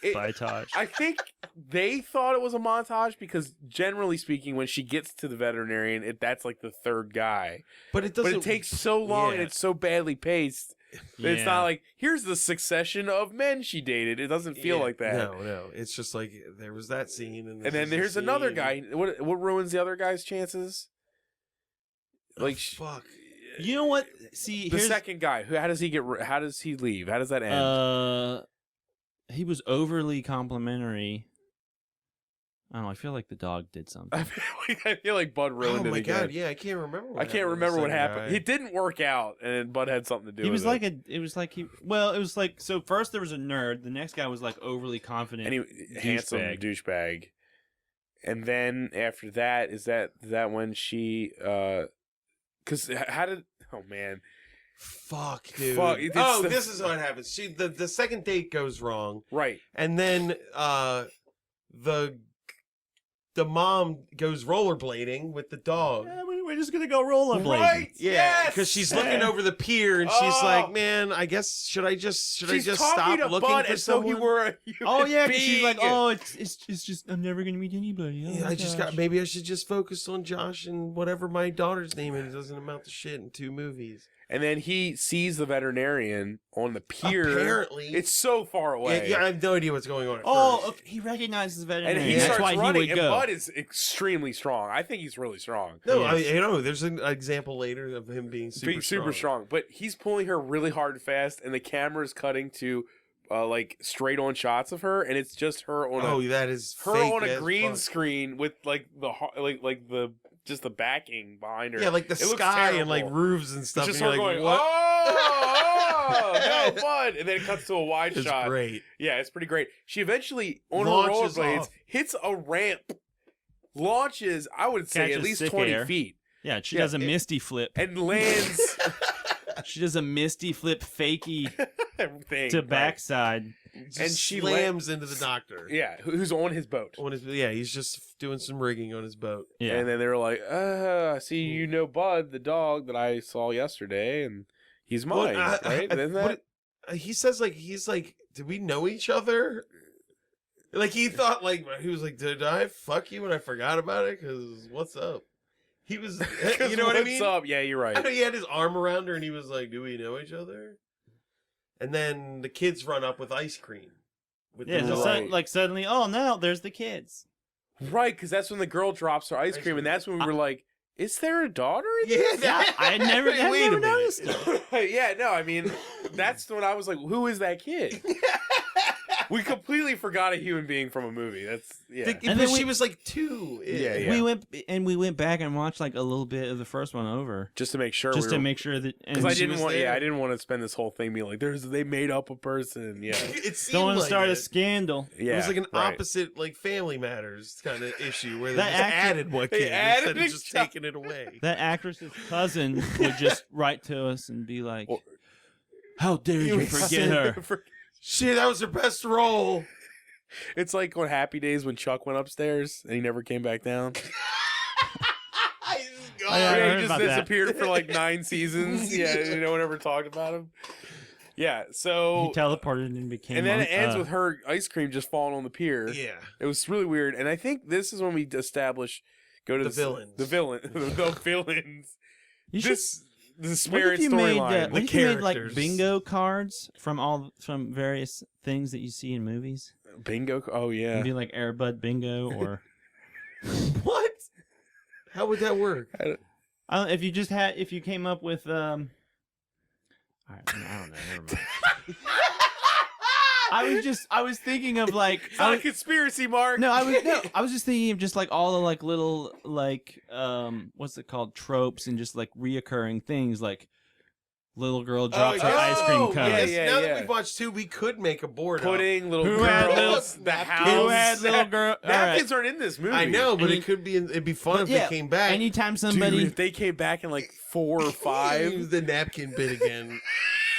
It- Bitage. I think they thought it was a montage because, generally speaking, when she gets to the veterinarian, that's like the third guy. But it But doesn't. it takes so long and Yeah. it's so badly paced that it's Yeah. not like, here's the succession of men she dated. It doesn't feel Yeah, like that. No. It's just like there was that scene, and And then there's another guy. What ruins the other guy's chances? Like, fuck. You know what? See, the here's, second guy. How does he leave? How does that end? he was overly complimentary. I don't know. I feel like the dog did something. I feel like Bud ruined Oh it my again. god! Yeah, I can't remember. I can't remember what happened. It didn't work out, and Bud had something to do He with was like it was like so first there was a nerd, the next guy was like overly confident. and he handsome douchebag. And then after that, is that when she because how did Fuck, dude. Fuck, this is what happens. The second date goes wrong, right. and then the mom goes rollerblading with the dog. Yeah, we're just gonna go rollerblading. Right. Yeah, Yes! because she's looking over the pier and she's Oh. like, "Man, I guess should I just She's stop talking to looking Bud for as though someone?" he were a human Oh yeah, 'cause she's like, being. oh, it's just I'm never gonna meet anybody. Oh, Yeah, my I just gosh. got. Maybe I should just focus on Josh and whatever my daughter's name is. It doesn't amount to shit in 2 movies. And then he sees the veterinarian on the pier. Apparently, It's so far away. Yeah, I have no idea what's going on. At Oh, first. okay, he recognizes the And veterinarian. he That's starts why running, he would and go. Bud is extremely strong. I think he's really strong. No, Yes. I know. There's an example later of him being super strong. But he's pulling her really hard and fast, and the camera's cutting to like straight on shots of her, and it's just her on Oh, a that is her fake on a as green fuck. screen with like the just the backing behind her. Yeah, like the It looks sky and like terrible. roofs and stuff. It's just and her you're going, like, what? no, Bud, and then it cuts to a wide It's shot. great. Yeah, it's pretty great. She eventually, on Launches her rollerblades, off. hits a ramp, launches, I would say, Catches at least sick 20 air. feet, Yeah, she Yeah, does a misty flip. and lands She does a misty flip fakey everything. to right. backside. Just And she slams into the doctor. Yeah, who's on his boat. He's just doing some rigging on his boat. Yeah. And then they were like, I see you know Bud, the dog that I saw yesterday, and he's mine, right? Isn't that? He says he's like, did we know each other? Like he thought he was like, did I fuck you and I forgot about it? Because what's up? He was, you know what I mean? What's up? Yeah, you're I know right. he had his arm around her and he was like, do we know each other? And then the kids run up with ice cream. With Yeah, the so dog. Right. suddenly, oh no, there's the kids. Right, because that's when the girl drops her ice cream, and that's when we were like, is there a daughter in Yeah, this? that, I never Wait a minute. noticed it. Yeah, no, I mean, that's when I was like, who is that kid? We completely forgot a human being from a movie. That's, yeah. And And then then she was like 2. Yeah. We went back and watched like a little bit of the first one over, Just to make sure. just to make sure that. Because And I she didn't was want. there. Yeah, I didn't want to spend this whole thing being like, they made up a person. Yeah. It seemed don't want to like start it. a scandal. Yeah. It was like an right. opposite, like Family Matters kind of issue where they That just actor- added one they kid added instead of just a child. taking it away. That actress's cousin would just write to us and be like, Well, "How dare you forget her?" Shit, that was her best role. It's like on Happy Days when Chuck went upstairs and he never came back down. He's gone. I Yeah, heard he just about that. disappeared for like 9 seasons. Yeah, no one ever talked about him. Yeah, so He teleported and became. and then it ends with her ice cream just falling on the pier. Yeah. It was really weird, and I think this is when we establish go to The villains. The villains. You should. The What spirit if you made? storyline. What if you made like characters. bingo cards from various things that you see in movies? Bingo. Oh yeah. It'd be like Air Bud Bingo, or What? How would that work? if you came up with I don't know. Never mind. I was thinking of like It's not a conspiracy, Mark. I was just thinking of just like all the like little like what's it called, tropes and just like reoccurring things like little girl drops her ice cream cone. Yes. Now that we've watched 2, we could make a board. Pudding, little Who girls, had the house. Who had little girl? Napkins aren't in this movie. I know, but And it'd be fun if they came back. Anytime somebody, Dude, if they came back in like 4 or 5. Use the napkin bit again.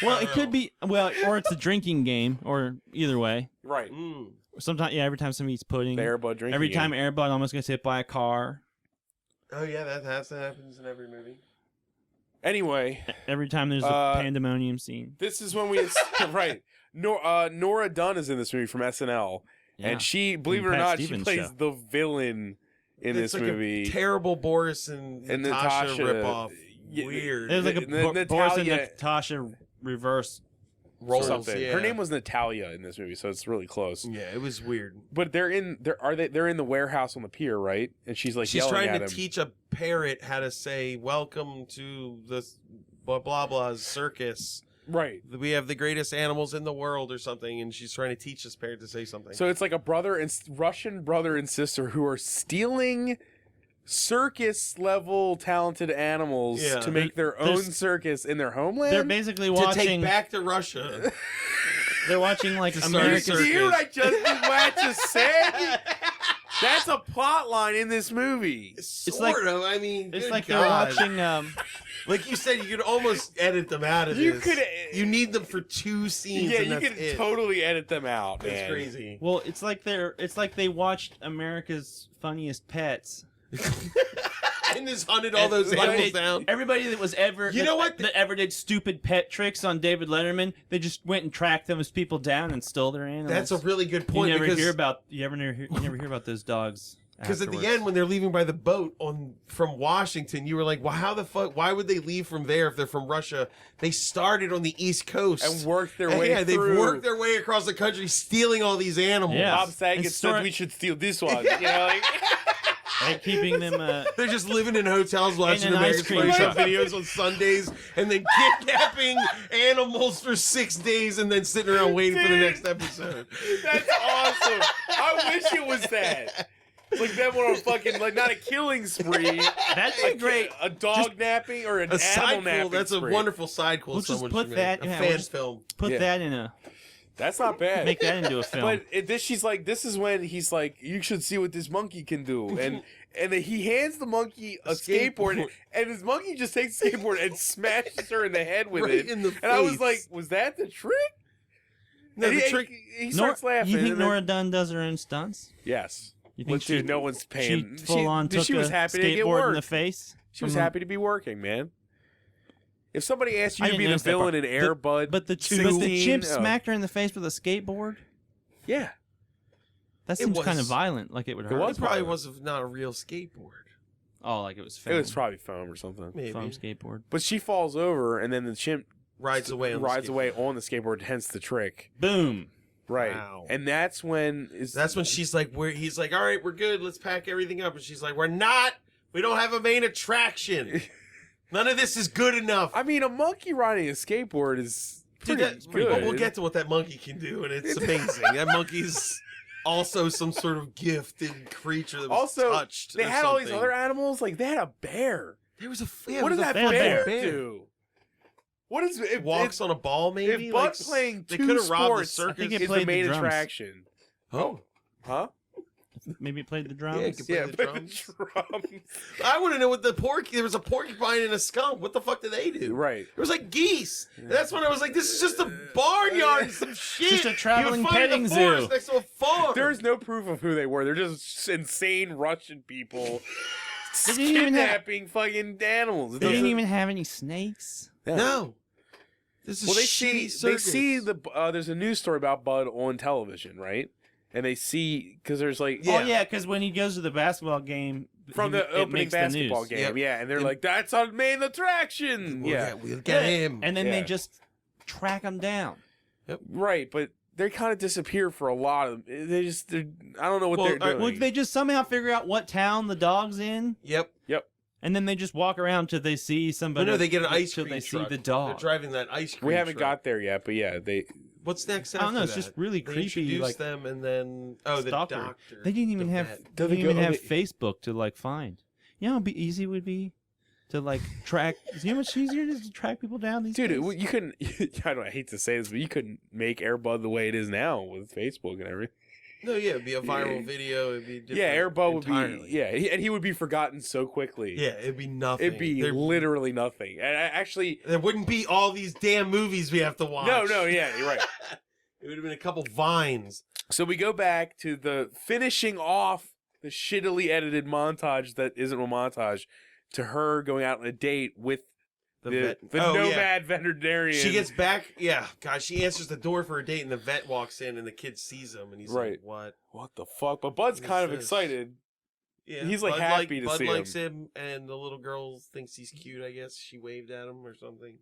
well, it could be or it's a drinking game, or either way. Right. Sometimes, every time somebody eats pudding, The Air Bud drinking every time game. Air Bud almost gets hit by a car. Oh yeah, that happens in every movie. Anyway, Every time there's a pandemonium scene. this is when we right. Nora Dunn is in this movie from SNL, Yeah. and she, believe it or Pat not, Stevens she plays show. the villain in It's this like movie. a terrible Boris and Natasha ripoff. Yeah, Weird. There's like a Natalia- Boris and Natasha reverse. Roles, something. yeah. Her name was Natalia in this movie, so it's really close. Yeah, it was weird. But they're in the warehouse on the pier, right? And she's like She's yelling trying at to him. teach a parrot how to say "Welcome to the blah blah blah's circus." Right. We have the greatest animals in the world, or something, and she's trying to teach this parrot to say something. So it's like a Russian brother and sister who are stealing circus level talented animals Yeah. to make their own circus in their homeland. They're basically to watching. take back to Russia. They're watching like To start a America's. circus. Do you hear what I just said? That's a plot line in this movie. Sort like- of. I mean, It's good like God. they're watching. Like you said, you could almost edit them out of You this. could- You need them for 2 scenes. Yeah, and you that's can it. totally edit them out, man. It's crazy. Well, it's like they watched America's Funniest Pets. And just hunted all those Like, animals down. Everybody that was ever You know what? that ever did stupid pet tricks on David Letterman, they just went and tracked those people down and stole their animals. That's a really good you point. never because never hear about those dogs. Because at the afterwards. end, when they're leaving by the boat from Washington, you were like, "Well, how the fuck? Why would they leave from there if they're from Russia? They started on the East Coast And worked their And way yeah, through. they've worked their way across the country, stealing all these animals. Yeah. Bob Saget And said start- we should steal this one. You know, like, and keeping them. They're just living in hotels watching an ice American cream Funny Shop truck. videos on Sundays, and then kidnapping animals for 6 days, and then sitting around waiting for the next episode. that's awesome. I wish it was that. It's like them on a fucking, like, not a killing spree. That'd be great. A dog napping or an A animal side napping cool. That's a spree. wonderful side cool. We'll just someone put should that- make. yeah, a we'll fan just- film. Put Yeah. that in a. That's not bad. Make that into a film. But she's like, this is when he's like, you should see what this monkey can do. And then he hands the monkey a skateboard, and his monkey just takes the skateboard and smashes her in the head with Right it. in the And I was face. like, was that the trick? No, And the he, trick. he starts laughing. You think and then- Nora Dunn does her own stunts? Yes. You Well, think dude, no one's paying. She full on took she was a happy to get skateboard in work. the face? She was from a- happy to be working, man. If somebody asked you I to didn't be the notice that villain part. in Air Bud, But the 16, chimp oh. smacked her in the face with a skateboard. Yeah. That It seems kind of was- violent. Like it would hurt. was It probably violent. was not a real skateboard. Oh, like it was It foam. was probably foam or something. Maybe. foam skateboard. But she falls over, and then the chimp Rides away on the rides skateboard. away on the skateboard, hence the trick. Boom. Right. Wow. And that's when She's like, he's like, all right, we're good. Let's pack everything up. And she's like, we're not. We don't have a main attraction. None of this is good enough. I mean, a monkey riding a skateboard is Dude, pretty that's good. But we'll get to what that monkey can do, and it's amazing. That monkey's also some sort of gifted creature that was Also, touched. they or had all these something. other animals. Like, they had a bear. There was a. What does that a bear, bear. do? What is it? Walks on a ball, maybe. If Butt playing they two could have robbed the sports circus. think it is the played the main drums. attraction. Oh, Huh? Maybe it played the drums. Yeah, it could play Yeah, the but drums. the drums. I want to know what the there was a porcupine and a skunk. What the fuck did they do? Right. It was like geese. And that's when I was like, this is just a barnyard and some shit. Just a traveling you would find in petting the zoo. forest next to a farm. There's no proof of who they were. They're just insane Russian people They didn't even have- kidnapping fucking animals. It They didn't doesn't- even have any snakes. Yeah. No. This is Well, they shitty see circus. there's a news story about Bud on television, right? And they see because there's like Yeah. Oh yeah, because when he goes to the basketball game from he- the it opening makes the basketball news. game, Yep. yeah, and they're like, that's our main attraction, We'll get him. And then Yeah. they just track him down. right, but they kind of disappear for a lot of them. I don't know what Well, they're doing. Well, they just somehow figure out what town the dog's in. Yep. Yep. And then they just walk around till they see somebody. No, they get an ice till cream they truck. see the dog. They're driving that ice cream We haven't truck. got there yet, but yeah, they. What's next after I don't know. It's that? just really They creepy. introduce Like them, and then the stalker. doctor. They didn't even the have. vet. They Do they didn't even go- have they- Facebook to like find. You know how easy it would be to like track. You know how much easier it is to track people down these Dude, days? you couldn't. I hate to say this, but you couldn't make Air Bud the way it is now with Facebook and everything. No, yeah, it'd be a viral video. It'd be different Yeah, Air Bud would entirely. be. Yeah, and he would be forgotten so quickly. Yeah, it'd be nothing. It'd be literally nothing. And actually, There wouldn't be all these damn movies we have to watch. no, yeah, you're right. It would have been a couple vines. So we go back to the finishing off the shittily edited montage that isn't a montage to her going out on a date with the Oh, yeah. nomad veterinarian. She gets back. Yeah, God, she answers the door for a date, and the vet walks in, and the kid sees him, and he's Right. like, "What?" What the fuck? But Bud's What kind is of this? excited. Yeah, He's, like, Bud happy to Bud see likes him, and the little girl thinks he's cute. I guess she waved at him or something.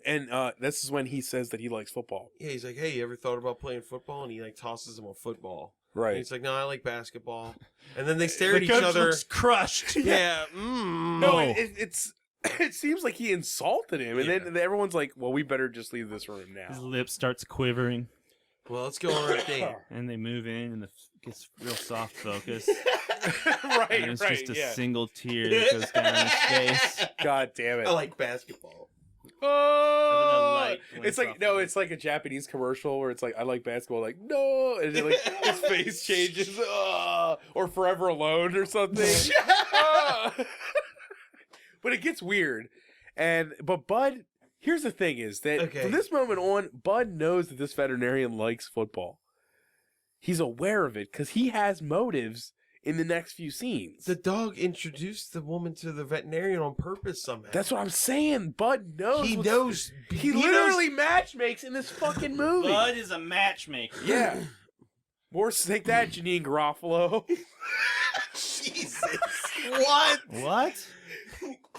And this is when he says that he likes football. Yeah, he's like, "Hey, you ever thought about playing football?" And he like tosses him a football. And Right. he's like, "No, I like basketball." And then they stare The at each coach other. looks crushed. Yeah. No, it's it seems like he insulted him, and then everyone's like, "Well, we better just leave this room His now." lip starts quivering, Well, let's go on our date. and they move in, and gets real soft focus. right, And it's right, just a yeah. single tear that goes down his face. God damn it! I like basketball. Oh, light when it's it's like off no, the- it's like a Japanese commercial where it's like I like basketball, like no, and then, like his face changes, or Forever Alone or something. Ah. But it gets weird, but Bud. Here's the thing: is that Okay. from this moment on, Bud knows that this veterinarian likes football. He's aware of it because he has motives in the next few scenes. The dog introduced the woman to the veterinarian on purpose somehow. That's what I'm saying. Bud knows. He what's- knows. He literally matchmakes in this fucking movie. Bud is a matchmaker. Yeah. More take that, Janine Garofalo. Jesus. What? What?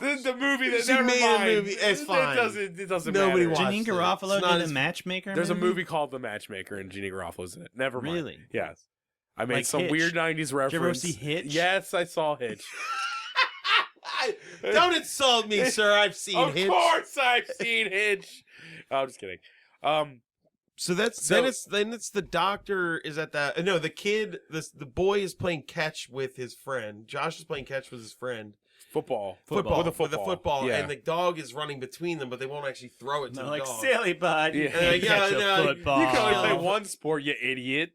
the movie that She never made a mind. movie. It's fine. It doesn't Nobody matter. watched Janine it. Garofalo It's not did a as- matchmaker. There's a movie called The Matchmaker, and Janine Garofalo's in it. Never mind. Really? Yes. I made Like some Hitch. weird 90s reference. Did you ever see Hitch? Yes, I saw Hitch. Don't insult me, sir. I've seen Of Hitch. course I've seen Hitch. Oh, I'm just kidding. So that's So- then it's the doctor is at that. No, the kid. The boy is playing catch with his friend. Josh is playing catch with his friend. Football. Football With a football. Yeah. and the dog is running between them, but they won't actually throw it to No, the like dog. silly Bud. You Yeah. can't Yeah, catch a no, football. You can only Oh. play one sport, you idiot.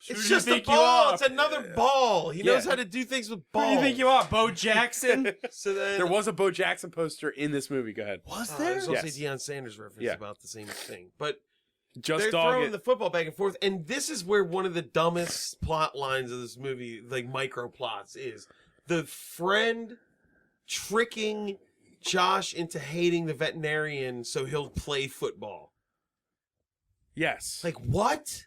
Who It's do you just a think you ball. are? It's another ball. He knows Yeah. how to do things with Who balls. do you think you are, Bo Jackson? So then There was a Bo Jackson poster in this movie. Go ahead. Was There's also Yes. a Deion Sanders reference Yeah. about the same thing, but Just they're dog throwing it. the football back and forth, and this is where one of the dumbest plot lines of this movie, like micro plots, is the friend tricking Josh into hating the veterinarian so he'll play football. Yes. Like what?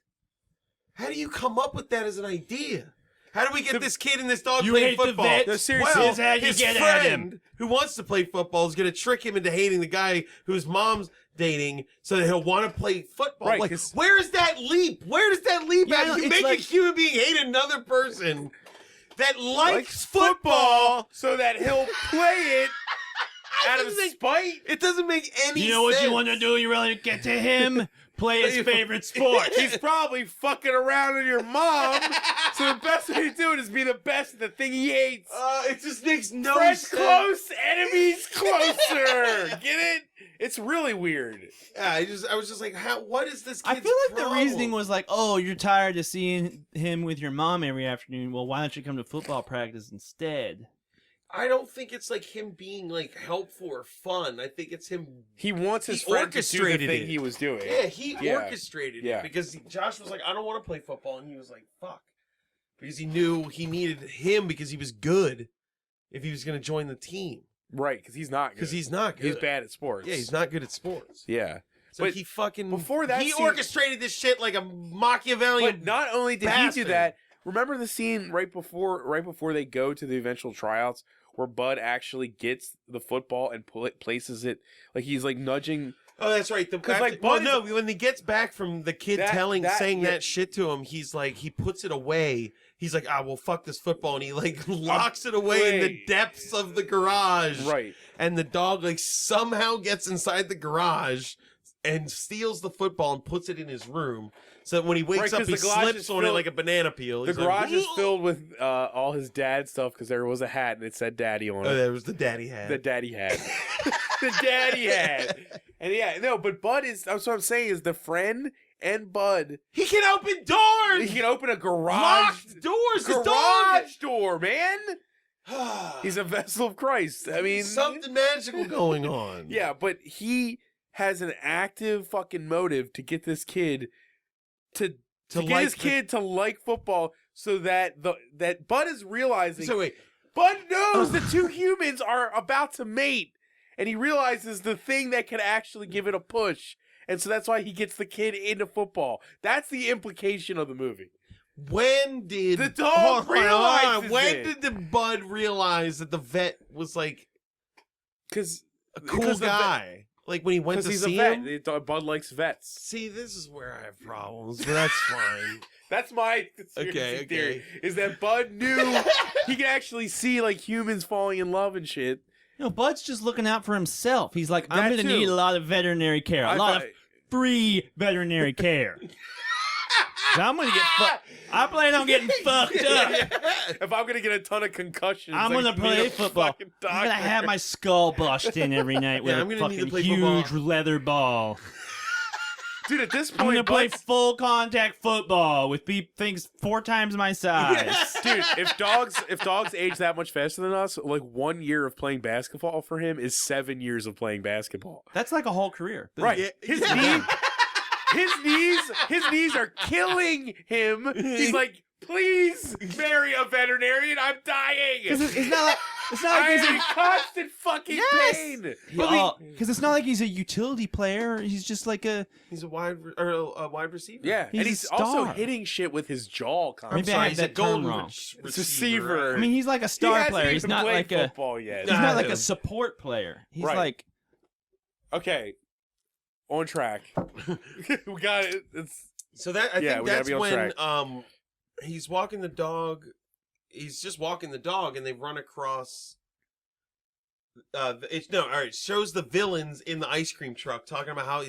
How do you come up with that as an idea? How do we get this kid and this dog You playing hate the football? vet? No, seriously. Well, Here's how you his get friend at him. who wants to play football is going to trick him into hating the guy whose mom's dating so that he'll want to play football. Right, Like, 'cause- where is that leap? Where does that leap Yeah, at? no, You it's make like- a human being hate another person that likes football. so that he'll play it out of doesn't make- spite. It doesn't make any sense. You know what you want to do? You really get to him? Play his favorite sport. He's probably fucking around with your mom. So the best way to do it is be the best at the thing he hates. It just makes no Friends sense. close, enemies closer. Get it? It's really weird. Yeah, I was just like, what is this I kid's feel like problem? the reasoning was like, oh, you're tired of seeing him with your mom every afternoon. Well, why don't you come to football practice instead? I don't think it's like him being like helpful or fun. I think it's him. He wants his He friend to do the orchestrated thing it. he was doing. Yeah, he Yeah. orchestrated Yeah. it because Josh was like, I don't want to play football, and he was like, fuck, because he knew he needed him because he was good if he was going to join the team Right, because he's not good. because he's not good. He's bad at sports. Yeah, he's not good at sports. Yeah. So But he fucking before that he scene- orchestrated this shit like a Machiavellian. But not only did he bastard. do that, remember the scene right before they go to the eventual tryouts where Bud actually gets the football and places it like he's like nudging Oh, that's right. Because like, well, Bud no, when he gets back from the kid saying that shit to him, he's like, he puts it away. He's like, well, fuck this football, and he like locks it away in the depths of the garage. Right. And the dog like somehow gets inside the garage and steals the football and puts it in his room. So that when he wakes up, he slips on it like a banana peel. The garage is filled with all his dad stuff because there was a hat and it said "daddy" on it. Oh, there was the daddy hat. The daddy hat. The daddy hat. And yeah, no, but Bud is. That's what I'm saying is the friend and Bud. He can open doors. He can open a garage. Locked doors. Garage door, man. He's a vessel of Christ. I mean, something magical going on. Yeah, but he has an active fucking motive to get this kid to get like his kid to like football, so that that Bud is realizing. So wait, Bud knows the two humans are about to mate, and he realizes the thing that can actually give it a push, and so that's why he gets the kid into football. That's the implication of the movie. When did the dog realize? When did the Bud realize that the vet was like a cool guy? Like when he went to see him? Bud likes vets. See, this is where I have problems, but that's fine. That's my conspiracy theory. Is that Bud knew he could actually see like humans falling in love and shit. No, Bud's just looking out for himself. He's like, I'm going to need a lot of veterinary care, a lot of free veterinary care. I'm going to get fucked. I plan on getting fucked up. If I'm going to get a ton of concussions, I'm going to play football. I'm going to have my skull busted in every night with a fucking huge leather ball. Dude, at this point, I'm going to play full contact football with things 4 times my size. Dude, if dogs age that much faster than us, like 1 year of playing basketball for him is 7 years of playing basketball. That's like a whole career. Right. His knees are killing him. He's like, please marry a veterinarian. I'm dying. Because it's not like he's in constant fucking pain. Because it's not like he's a utility player. He's just like he's a wide receiver. Yeah, and he's also hitting shit with his jaw constantly. Maybe I had that term wrong. It's receiver. Right? I mean, he's like a star player. He's not like football yet. He's not like a support player. He's like okay. On track. We got it. So that I think that's when he's walking the dog. He's just walking the dog, and they run across. Shows the villains in the ice cream truck talking about how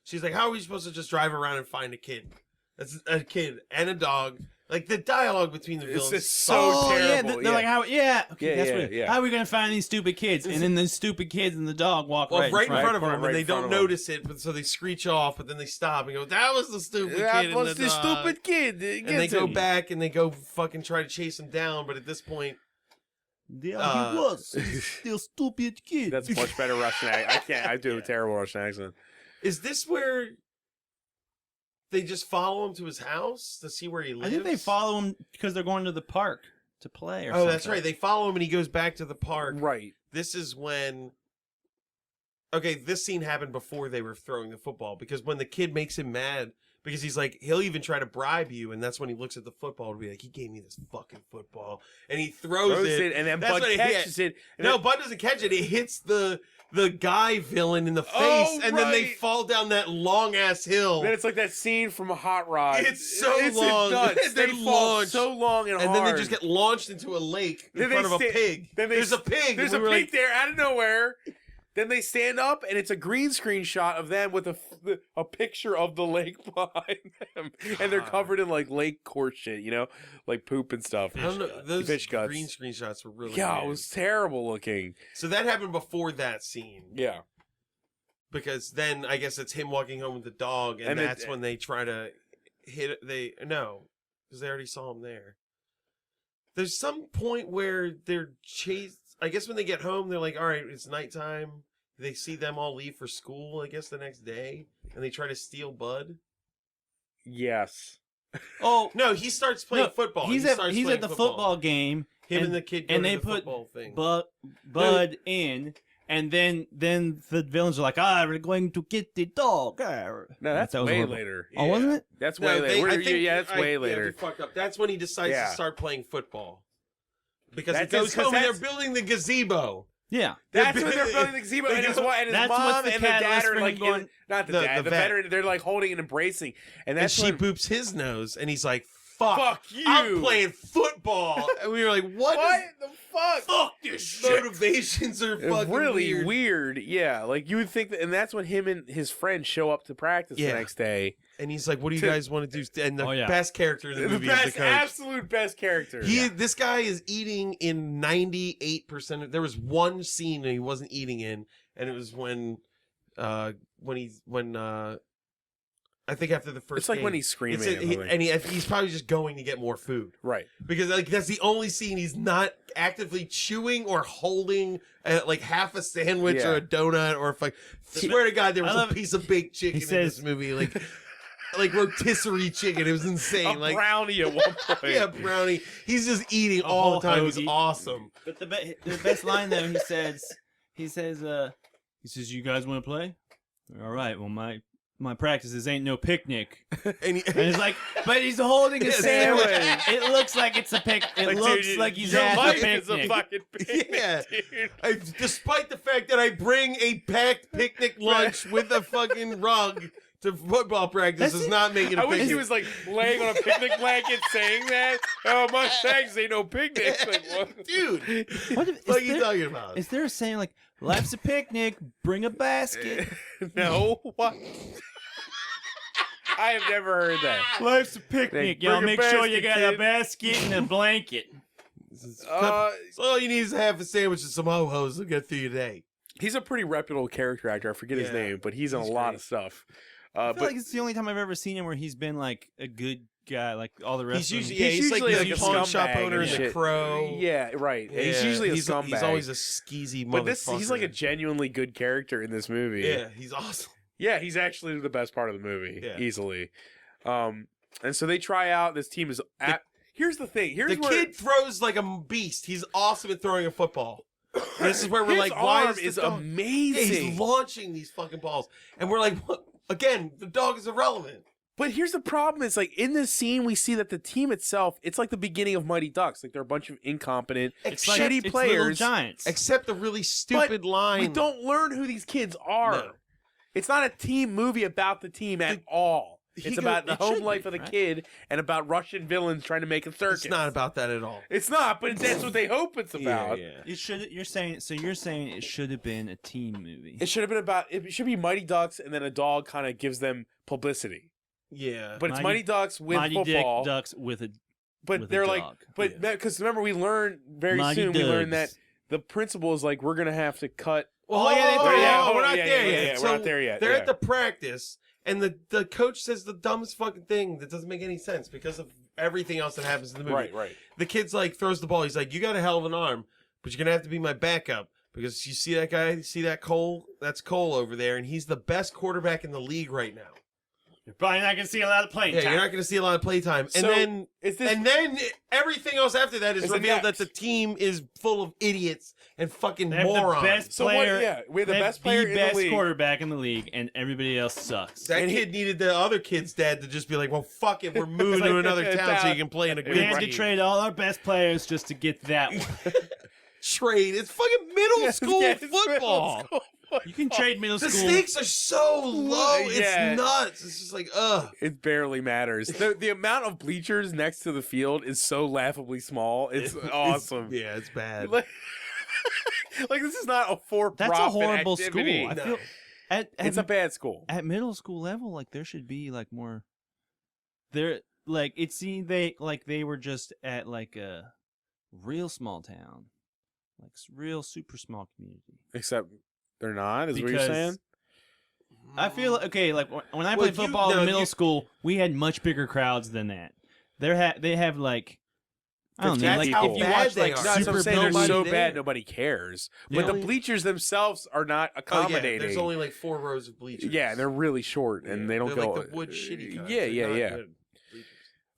she's like, how are we supposed to just drive around and find a kid? That's a kid and a dog. Like the dialogue between the villains is so terrible. Yeah, they're like, how? Yeah, okay, how are we gonna find these stupid kids? And then the stupid kids and the dog walk right in front of them, and they don't notice it, but so they screech off, but then they stop and go, "That was the stupid kid." That was the stupid kid. And they go back and they go fucking try to chase him down, but at this point, he was still stupid kid. That's much better Russian accent. I can't. I do a terrible Russian accent. Is this where? They just follow him to his house to see where he lives? I think they follow him because they're going to the park to play or something. That's right. They follow him and he goes back to the park. Right. This is when... Okay, this scene happened before they were throwing the football because when the kid makes him mad, because he's like, he'll even try to bribe you, and that's when he looks at the football to be like, he gave me this fucking football. And he throws it. And then Bud catches it. No, Bud doesn't catch it. It hits the guy villain in the face, and then they fall down that long ass hill. Then it's like that scene from a Hot Rod. It's so long. They fall so long and hard. And then they just get launched into a lake in front of a pig. There's a pig. There's a pig there out of nowhere. Then they stand up, and it's a green screen shot of them with a picture of the lake behind them, and they're covered in like lake court shit, like poop and stuff. I don't know. Those fish guts. Green screen shots were really weird. It It was terrible looking. So that happened before that scene. Yeah, because then I guess it's him walking home with the dog, and that's when they try to hit it. Because they already saw him there. There's some point where they're chased. I guess when they get home, they're like, all right, it's nighttime. They see them all leave for school, I guess, the next day, and they try to steal Bud. Yes. Oh no, he starts playing football. He's at the football game. And the kid go and to they the put football thing. Bud in, and then the villains are like, we're going to get the dog. No, that's way later. Oh, wasn't it? That's way later. That's way later. Yeah, fucked up. That's when he decides to start playing football. Because he goes home and they're building the gazebo. Yeah. That's when they're building the gazebo, and his That's mom what's the and the dad catalyst are for like, him going- not the The dad, the vet. veteran. They're like holding and embracing, and And that's she when, boops his nose, and he's like, "Fuck you! I'm playing football." And we were like, "What? the fuck? Fuck this shit." Motivations are It's fucking really weird. Yeah, like you would think that, and that's when him and his friend show up to practice the next day. And he's like, "What do you guys want to do?" And the best character in the movie is the coach. Absolute best character. This guy is eating in 98% of. There was one scene that he wasn't eating in, and it was when I think after the first. It's like game, when he's screaming, he's probably just going to get more food, right? Because like that's the only scene he's not actively chewing or holding like half a sandwich or a donut or swear to God there was a piece of baked chicken in this movie, like rotisserie chicken. It was insane. A brownie at one point. Yeah, brownie. He's just eating all the time. It was awesome. But the best line though, he says, "You guys want to play? All right. Well, my practices ain't no picnic." And he's like, but he's holding a sandwich. It looks like it's a pic. It looks like he's at a picnic. Is a fucking picnic, yeah. dude. Despite the fact that I bring a packed picnic lunch with a fucking rug to football practice, does not make it a I picnic. wish he was like laying on a picnic blanket saying that. Oh, my practice ain't no picnic. Like, what? Dude, What are you talking about? Is there a saying like, "Life's a picnic, bring a basket"? No, what? I have never heard that. Life's a picnic, Bring y'all. a Make sure you basket, got a kid. basket and a blanket. So all you need is half a sandwich and some ho-hos to get through your day. He's a pretty reputable character actor. I forget his name, but he's in a lot of stuff. I feel like it's the only time I've ever seen him where he's been like a good guy, like all the rest. He's of usually, He's he's usually like a the pawn shop scumbag owner and in The shit. Crow. Yeah, right. He's usually a scumbag. He's always a skeezy motherfucker. But he's like a genuinely good character in this movie. Yeah, he's awesome. Yeah, he's actually the best part of the movie, easily. And so they try out. This team is. Here's the thing. The kid throws like a beast. He's awesome at throwing a football. This is where we're like, why arm is is amazing. Yeah, he's launching these fucking balls, and we're like, what? Again, the dog is irrelevant. But here's the problem: is like in this scene, we see that the team itself, it's like the beginning of Mighty Ducks. Like they're a bunch of incompetent, shitty Little players. Giants. Except the really stupid line. We don't learn who these kids are. No. It's not a team movie about the team at all. It's about the home should life be, of the right? kid and about Russian villains trying to make a circus. It's not about that at all. It's not, but that's what they hope it's about. You're saying it should have been a team movie. It should have been about. It should be Mighty Ducks, and then a dog kind of gives them publicity. Yeah, But it's Mighty Ducks with Mighty football. Dick Ducks with a. But with a they're like, dog. but because remember we learn very Mighty soon. We learn Ducks. that the principal is like, we're gonna have to cut. Well, Oh, yeah, they throw- we're not yeah, there yeah, yet. yeah, we're So not there yet, They're yeah. at the practice, and the coach says the dumbest fucking thing that doesn't make any sense because of everything else that happens in the movie. Right. The kid's like throws the ball. He's like, "You got a hell of an arm, but you're gonna have to be my backup because you see that guy, see that Cole? That's Cole over there, and he's the best quarterback in the league right now. You're probably not gonna see a lot of playing Yeah, time. you're not gonna see a lot of play time. And So, then is this- everything else after that is Is the revealed next. that the team is full of idiots and fucking They have morons. the best So what- player. yeah, we have the they best player in the best league. quarterback in the league, and everybody else sucks. That And kid needed the other kid's dad to just be like, well, fuck it, we're moving to another town so you can play in a We good had to team. trade all our best players just to get that one. Trade. It's fucking middle school Yeah, it's football. middle school You can trade middle The school. stakes are so low. Yeah. It's nuts. It's just like, ugh. It barely matters. The amount of bleachers next to the field is so laughably small. It's awesome. Yeah, it's bad. Like, like, this is not a for-profit That's a horrible activity. school. I No. feel It's a bad school. at middle school level, like there should be like more. There, like it seemed they were just at like a real small town, like real super small community. Except they're not, is what you're Because- saying? I feel okay. Like when I Well, played football in middle school, we had much bigger crowds than that. They have like I don't know, That's like how if you bad watch they like are. No, that's what super I'm saying. They're nobody so there. bad, nobody cares. Yeah. But the bleachers themselves are not Oh, yeah, accommodating. there's only like 4 rows of bleachers. Yeah, they're really short, and they don't They're go. like the wood shitty kinds. Yeah, They're yeah, not yeah. good bleachers.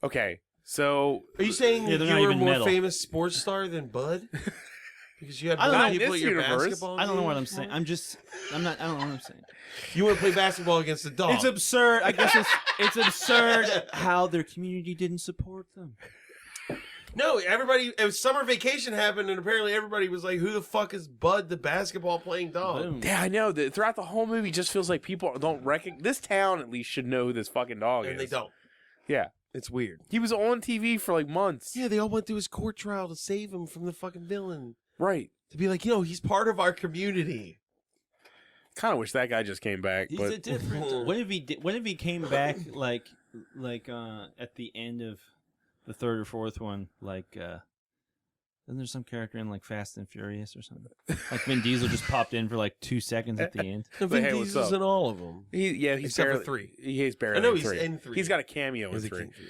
Okay, so Are you saying Yeah, they're you not were a even more metal. famous sports star than Bud? Because you had I don't more know. people In at this your universe, basketball I don't know what I'm games? saying. I don't know what I'm saying. You want to play basketball against a dog. It's absurd. I guess it's absurd how their community didn't support them. No, everybody. Summer vacation happened, and apparently everybody was like, "Who the fuck is Bud, the basketball playing dog?" Boom. Yeah, I know. Throughout the whole movie, just feels like people don't recognize. This town at least should know who this fucking dog is. And they don't. Yeah, It's weird. he was on TV for like months. Yeah, they all went through his court trial to save him from the fucking villain. Right. To be like, he's part of our community. Kind of wish that guy just came back. He's but a different. What if he came back like at the end of the third or fourth one, like isn't there some character in like Fast and Furious or something? Like Vin Diesel just popped in for like 2 seconds at the end. Vin hey, what's Diesel's up? in all of them. he's Except for barely, 3. He's barely. I know in he's 3. in 3. He's got a cameo in Is it 3. King 3?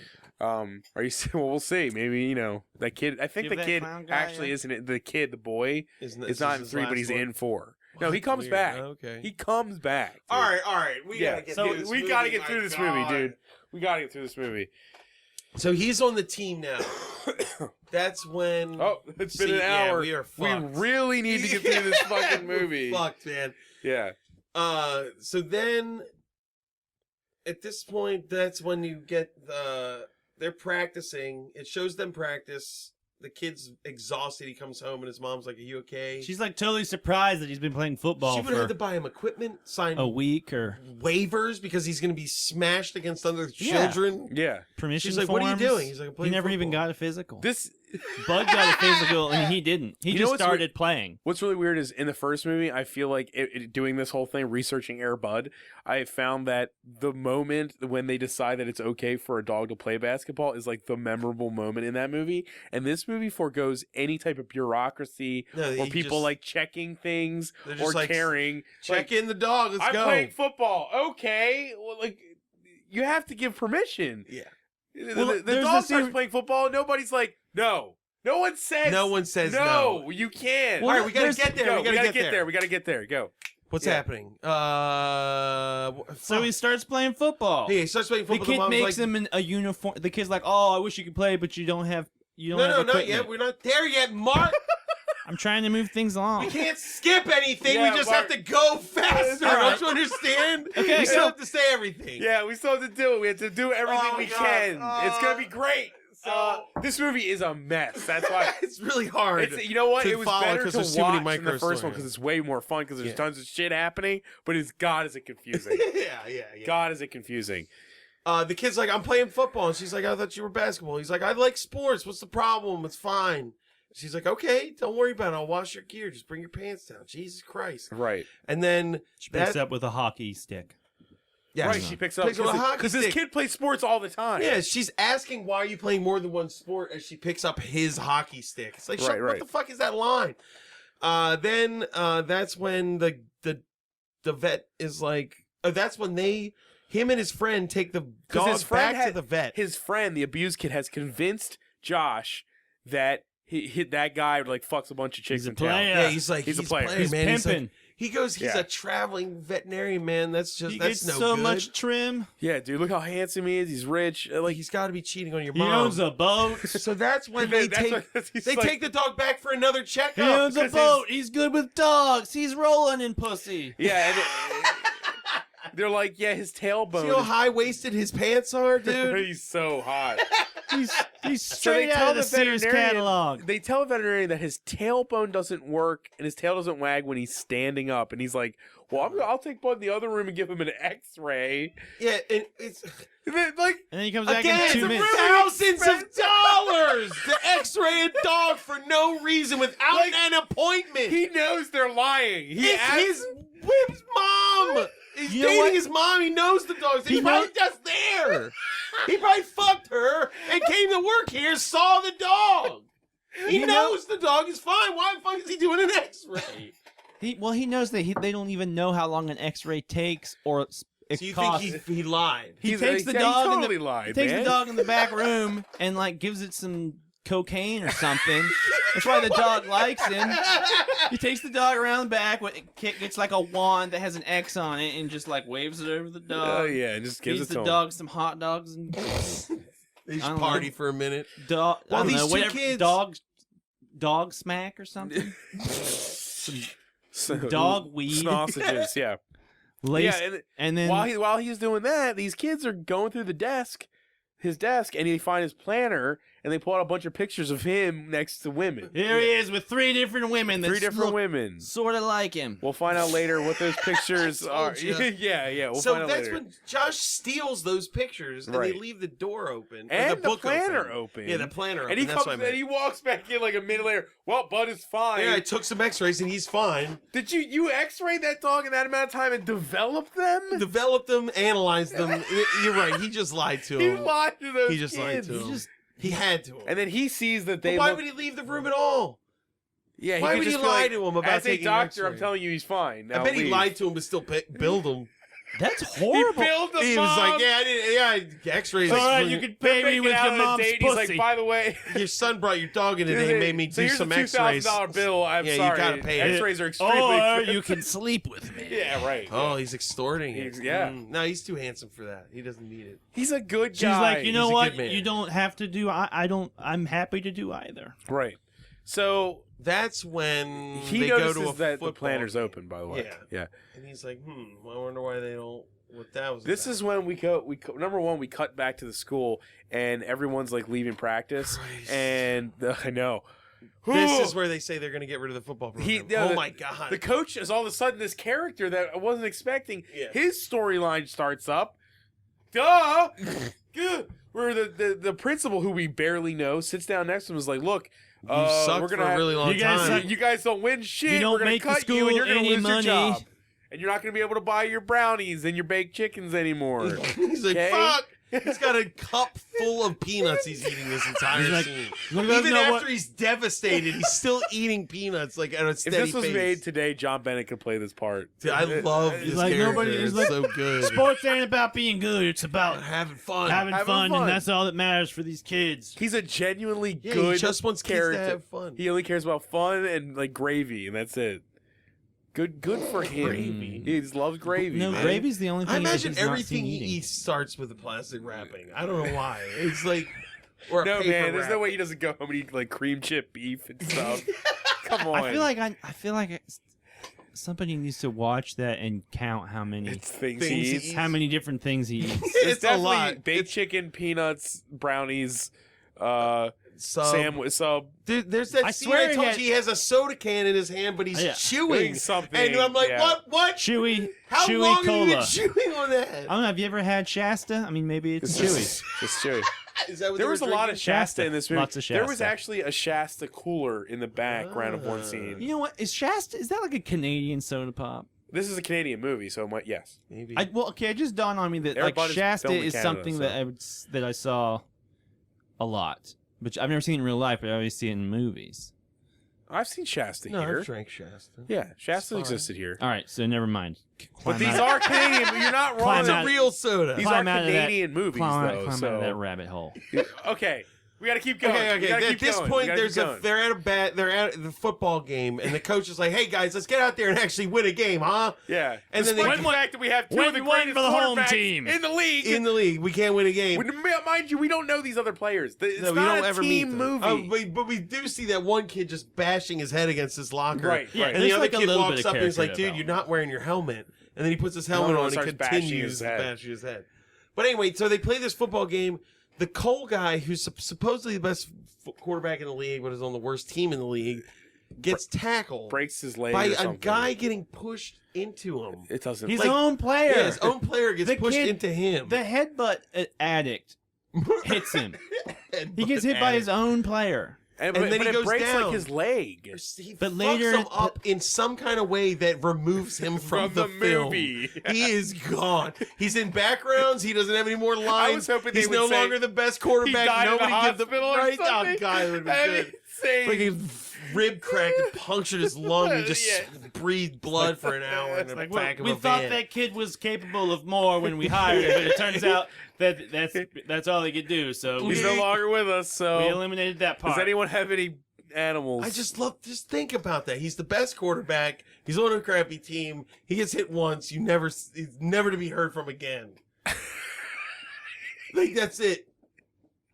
Are you? Well, we'll see. Maybe that kid. I think Give the that kid clown guy actually a- isn't it. The kid, the boy, Isn't is not in 3, but he's in 4. No, he comes Weird. back. Okay. He comes back. Dude. All right. We Yeah. gotta get So through this we movie. gotta get My through this God. movie, dude. We gotta get through this movie. So he's on the team now. That's when. Oh, it's been an yeah, hour. we are We fucked. really need to get through this fucking We're movie. fucked, man. Yeah. So then, at this point, that's when you get they're practicing. It shows them practice. The kid's exhausted. He comes home and his mom's like, "Are you okay?" She's like totally surprised that he's been playing football She would have had for to buy him equipment, sign a week or waivers because he's going to be smashed against other Yeah. children. Yeah. permission She's like, "What are you forms. doing?" He's like, "I'm He playing never even football." got a physical. This. Bud got a physical and he didn't. He You know just what's started playing. What's really weird is in the first movie, I feel like doing this whole thing, researching Air Bud, I found that the moment when they decide that it's okay for a dog to play basketball is like the memorable moment in that movie. And this movie forgoes any type of bureaucracy No, or he people just- like checking things They're or just like, caring. Check Like, in the dog. Let's I'm go. playing football. Okay. Well, like, you have to give permission. Yeah. Well, The there's dog the starts scene- playing football. And nobody's like, no. No one says. No one says no. no. You can't. All right, we gotta there's- get there. Go, we gotta get there. We gotta get there. Go. What's Yeah. happening? So he starts playing football. He starts playing The football. kid mom's makes like, him in a uniform. The kid's like, "Oh, I wish you could play, but you don't have No, have not equipment." yet. We're not there yet, Mark. I'm trying to move things We along. can't skip anything. Yeah, we just Mark. have to go faster. All right. Don't you understand? Okay, we still so- have to say everything. Yeah, we still have to do it. We have to do everything Oh, we God. can. It's gonna be great. So this movie is a mess. That's why. It's really hard. You know what? to It was follow better 'cause to there's too many watch than the micros first to one learn. because it's way more fun because there's Yeah. tons of shit happening. But God, is it confusing? yeah. God, is it confusing? The kid's like, I'm playing football. And she's like, I thought you were basketball. He's like, I like sports. What's the problem? It's fine. She's like, okay, don't worry about it. I'll wash your gear. Just bring your pants down. Jesus Christ. Right. And then She picks up with a hockey stick. yeah, Right. She picks up Picks up a hockey because this stick. kid plays sports all the time. Yeah, she's asking why are you playing more than one sport as she picks up his hockey stick. It's like, Right. what the fuck is that line? Then that's when the vet is like, that's when him and his friend take the 'Cause dog his friend back to the vet. His friend, the abused kid, has convinced Josh that that guy like fucks a bunch of chicks He's a in town. player. Yeah, he's like, He's a player. He's man. He's like, pimping. he goes, he's Yeah. a traveling veterinarian, man. That's He that's gets no so good. much trim. Yeah, dude, look how handsome he is. He's rich. Like He's got to be cheating on your He mom. owns a boat. So that's when That's they what- he's take like- the dog back for another checkup. He owns a because boat. He's good with dogs. He's rolling in pussy. Yeah, they're like, yeah, his tailbone. See how is- high waisted his pants are, dude. He's so hot. He's So straight they out tell of the the Sears veterinarian- catalog. They tell the veterinarian that his tailbone doesn't work and his tail doesn't wag when he's standing up, and he's like, "Well, I'll take Bud in the other room and give him an X-ray." Yeah, and it's And then, like, And then he comes back again, in it's 2 minutes. thousands of dollars to X-ray a dog for no reason without Like, an appointment. he knows they're lying. He It's asks- his whip's mom. He's You know dating what? his mom. He knows the dogs. He's He probably knows- just there. He probably fucked her and came to work here, saw the dog. He knows the dog is fine. Why the fuck is he doing an X-ray? He knows that they don't even know how long an X-ray takes or it So you costs. think he lied? He He's- takes the he dog totally in the lied, he takes man. the dog in the back room and like gives it some cocaine or something. That's why the dog likes him. He takes the dog around the back. Gets like a wand that has an X on it and just like waves it over the dog. Oh yeah, and just gives Feeds it to the him. dog some hot dogs and They I just don't party know. for a minute. dog. Well, I don't these know, two whatever, kids- dog smack or something. So- dog weed. sausages. Yeah, Laced, yeah. and then While he's doing that, these kids are going through his desk, and they find his planner, and they pull out a bunch of pictures of him next to women. Here he is with 3 different women. Three different women. Sort of like him. We'll find out later what those pictures are. you. yeah. We'll So find out that's later. when Josh steals those pictures, and Right. they leave the door open. or And the book planner open. Yeah, the planner open. And he That's comes what I meant. and he walks back in like a minute later. Well, Bud is fine. Yeah, I took some x-rays, and he's fine. Did you x-ray that dog in that amount of time and develop them? Developed them, analyzed them. You're right. He just lied to He him. lied to those He just lied kids. to him. He had to. And then he sees that they But why look- would he leave the room at all? Yeah, Why could would he just be lie like, to him about as a taking doctor, I'm X-ray? telling you he's fine. Now I bet he leave. lied to him, but still billed him. That's He horrible. billed the He mom. was like, "Yeah, I didn't. Yeah, X-rays. All right, for- you can They're pay me making with out your on a mom's date. pussy. He's like, by the way, Your son brought your dog in today and made me so do here's some a X-rays. $2,000 bill. I'm Yeah, you sorry. gotta pay it. X-rays are extremely or expensive. you can sleep with me. Yeah, right. Oh, he's extorting it. Yeah. No, he's too handsome for that. He doesn't need it. He's a good She's guy. like, you know He's a what? good man. You don't have to do. I don't. I'm happy to do either. Right. So That's when he they go notices to a that the football planner's game. open, by the way. Yeah. And he's like, I wonder why they don't. What that was. This about. is when we number one, we cut back to the school and everyone's like leaving practice. Christ. And I know. This is where they say they're going to get rid of the football program. Oh my god! The coach is all of a sudden this character that I wasn't expecting. Yeah. His storyline starts up. Duh! Good. Where the principal, who we barely know, sits down next to him and is like, look, You sucked we're for gonna a really long you guys time. you guys don't win shit. You don't we're gonna make the cut you and you're school gonna any lose money. your job. And you're not gonna be able to buy your brownies and your baked chickens anymore. He's like, Okay? fuck! He's got a cup full of peanuts he's eating this entire He's like, scene. "Look, you Even know after what?" he's devastated, he's still eating peanuts like at a If steady this was pace. made today, John Bennett could play this part. Dude, I love this like, character. nobody- It's he's like, so good. Sports ain't about being good. It's about Having fun. having Having fun, fun. and that's all that matters for these kids. He's a genuinely Yeah, good he just wants kids character. to have fun. He only cares about fun and like gravy, and that's it. Good for him. Gravy. He just loves gravy. No, man. gravy's the only thing. I imagine that he's not everything seen he eating. eats starts with a plastic wrapping. I don't know why. It's like, or a No paper man, there's no wrap. way he doesn't go home and eat like cream chip beef and stuff. Come on. I feel like somebody needs to watch that and count how many it's things Things he he eats. eats. how many different things he eats. It's a definitely lot. baked chicken, peanuts, brownies, Sub. sub. There's that I scene swear I told he you he has a soda can in his hand, but he's Yeah. chewing Doing something, And I'm like, yeah. what? Chewy, How chewy long cola. have you been chewing on that? I don't know. Have you ever had Shasta? I mean, maybe it's chewy. It's chewy. Is that what There they was a were lot drinking? of Shasta Shasta. in this movie. Lots of There was Shasta. actually a Shasta cooler in the background of one scene. You know what? Is Shasta? Is that like a Canadian soda pop? This is a Canadian movie, so yes. Maybe. It just dawned on me that like Everybody's Shasta filmed in is Canada, something so. that I saw a lot, but I've never seen it in real life. But I always see it in movies. I've seen Shasta no, here. I've drank Shasta. Yeah, Shasta fine. existed here. All right, so never mind. But Climb these out- are Canadian. But you're not wrong. Climb It's out- a real soda. These are climb out of that- Canadian movies, climb though. out So of that rabbit hole. okay, we got to keep going. Okay. We gotta At keep this going. We point, gotta keep going. they're at the football game, and the coach is like, "Hey guys, let's get out there and actually win a game, huh?" Yeah, And then despite they- the fact that we have two win of the one greatest for the home quarterbacks team. in the league. In the league, we can't win a game. Mind you, we don't know these other players. It's No, we not don't a ever team meet them. movie. But we do see that one kid just bashing his head against his locker. Right, Yeah, right. And the There's other like a kid little walks bit of up and he's like, character "Dude, you're not wearing your helmet." And then he puts his helmet No, on and starts bashing continues his to head. bash his head. But anyway, so they play this football game. The Cole guy, who's supposedly the best quarterback in the league, but is on the worst team in the league, gets tackled Breaks his leg by or a something. guy getting pushed into him. It doesn't. His Like- own player. Yeah, his own player gets The pushed kid- into him. The headbutt addict hits him. And He gets hit by his own player. and and then but he it goes breaks down. like his leg He But fucks later- him up in some kind of way that removes him from the film. movie. He is gone. He's in backgrounds. He doesn't have any more lines. was hoping they He's would no say longer the best He quarterback. died in the Nobody gives hospital the or right. something. Oh, God, it would be That'd good. insane. Like his rib cracked and punctured his lung and just Yeah. breathed blood for an hour in the Like, back of we a thought van. that kid was capable of more when we hired him, but it turns out that that's all he could do. So He's we no longer with us. So eliminated that part. does anyone have any animals? I just think about that. He's the best quarterback. He's on a crappy team. He gets hit once. He's never to be heard from again. Like, that's it.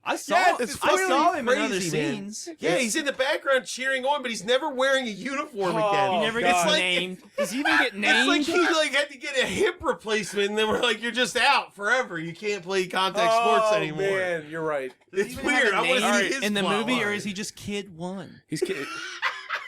I saw Yes, it's I saw fucking him in other crazy, man. scenes. Yeah, he's in the background cheering on, but he's never wearing a uniform Oh, again. He never God. gets It's like- named. Does he even get It's like named? he had to get a hip replacement, and then we're like, you're just out forever. You can't play contact sports anymore. Man, you're right. It's Even weird. have I a want to name see his in the plot movie, or line. is he just Kid One? He's kidding.